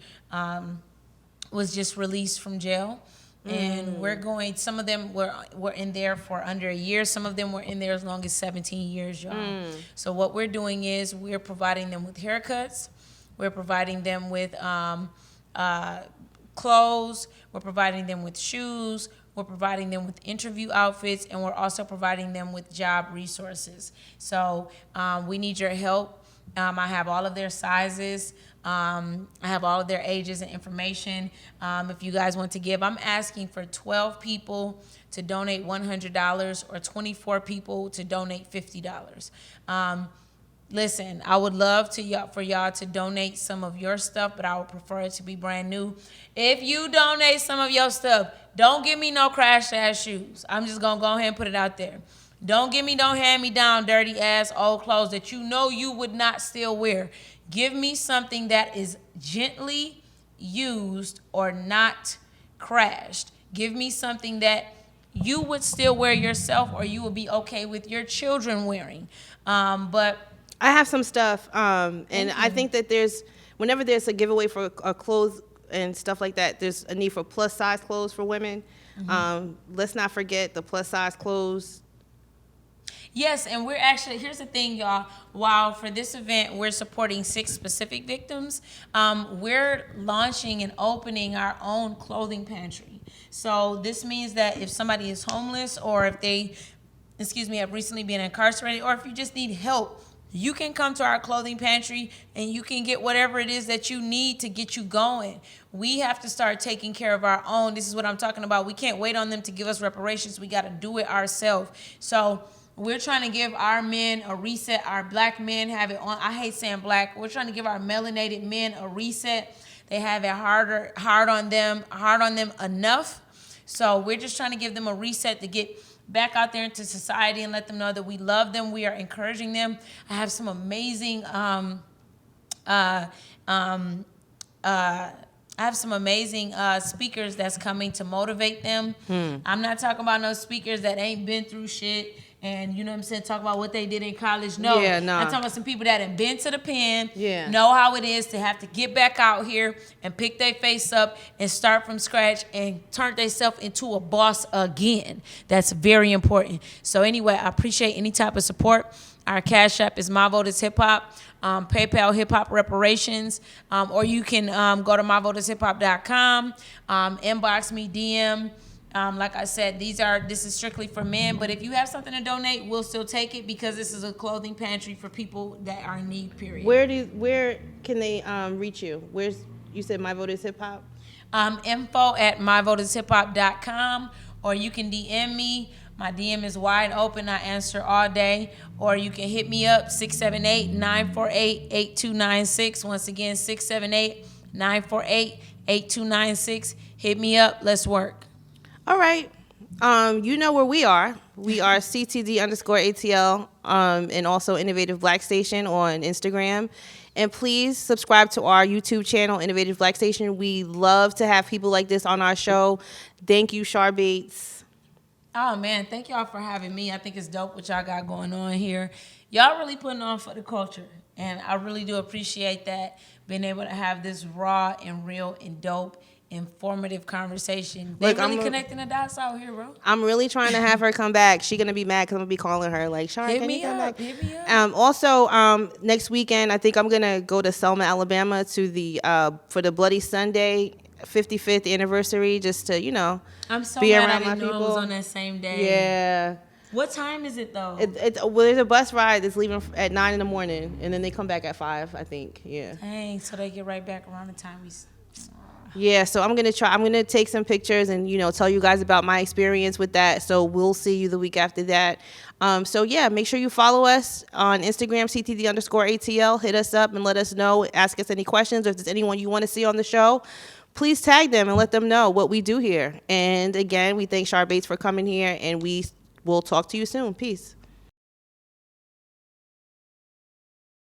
was just released from jail. And we're going, some of them were in there for under a year. Some of them were in there as long as 17 years, y'all. So what we're doing is we're providing them with haircuts. We're providing them with clothes. We're providing them with shoes. We're providing them with interview outfits. And we're also providing them with job resources. So we need your help. I have all of their sizes. I have all of their ages and information. If you guys want to give, I'm asking for 12 people to donate $100 or 24 people to donate $50. Listen, I would love for y'all to donate some of your stuff, but I would prefer it to be brand new. If you donate some of your stuff, don't give me no crash ass shoes. I'm just gonna go ahead and put it out there. Don't hand me down dirty ass old clothes that you know you would not still wear. Give me something that is gently used or not crashed. Give me something that you would still wear yourself or you would be okay with your children wearing. But I have some stuff, and I think that whenever there's a giveaway for clothes and stuff like that, there's a need for plus size clothes for women. Let's not forget the plus size clothes. Yes, and we're actually, here's the thing, y'all. While for this event, we're supporting 6 specific victims, we're launching and opening our own clothing pantry. So this means that if somebody is homeless or if they, have recently been incarcerated, or if you just need help, you can come to our clothing pantry and you can get whatever it is that you need to get you going. We have to start taking care of our own. This is what I'm talking about. We can't wait on them to give us reparations. We got to do it ourselves. So we're trying to give our men a reset. Our black men have it on. I hate saying black. We're trying to give our melanated men a reset. They have it hard on them enough. So we're just trying to give them a reset to get back out there into society and let them know that we love them. We are encouraging them. I have some amazing speakers that's coming to motivate them. I'm not talking about no speakers that ain't been through shit and, you know what I'm saying, talk about what they did in college. No, Yeah, nah. I'm talking about some people that have been to the pen, Yeah. know how it is to have to get back out here and pick their face up and start from scratch and turn themselves into a boss again. That's very important. So anyway, I appreciate any type of support. Our Cash App is My Vote is Hip Hop. PayPal Hip Hop Reparations, or you can go to myvoteishiphop.com, inbox me, DM. Like I said, this is strictly for men, but if you have something to donate, we'll still take it because this is a clothing pantry for people that are in need, period. Where can they reach you? You said My Vote is Hip Hop? Info at myvoteishiphop.com, or you can DM me. My DM is wide open. I answer all day. Or you can hit me up, 678-948-8296. Once again, 678-948-8296. Hit me up. Let's work. All right. You know where we are. We are CTD_ATL, and also Innovative Black Station on Instagram. And please subscribe to our YouTube channel, Innovative Black Station. We love to have people like this on our show. Thank you, Shar Bates. Oh man, thank y'all for having me. I think it's dope what y'all got going on here. Y'all really putting on for the culture, and I really do appreciate that. Being able to have this raw and real and dope, informative conversation. They Look, really connecting the dots out here, bro. I'm really trying to have her come back. She's gonna be mad because I'm gonna be calling her like, Shar, Hit can you me come up. back? Hit me up. Also, next weekend, I think I'm gonna go to Selma, Alabama, to the for the Bloody Sunday 55th anniversary, just to I'm so be mad I around my didn't know it was people. on that same day. Yeah. What time is it though? Well, there's a bus ride that's leaving at 9 in the morning, and then they come back at 5, I think. Yeah. Dang, so they get right back around the time we. Yeah, so I'm gonna take some pictures and tell you guys about my experience with that. So we'll see you the week after that. So yeah, make sure you follow us on Instagram, CTD_ATL. Hit us up and let us know. Ask us any questions, or if there's anyone you want to see on the show, please tag them and let them know what we do here. And again, we thank Shar Bates for coming here, and we will talk to you soon. Peace.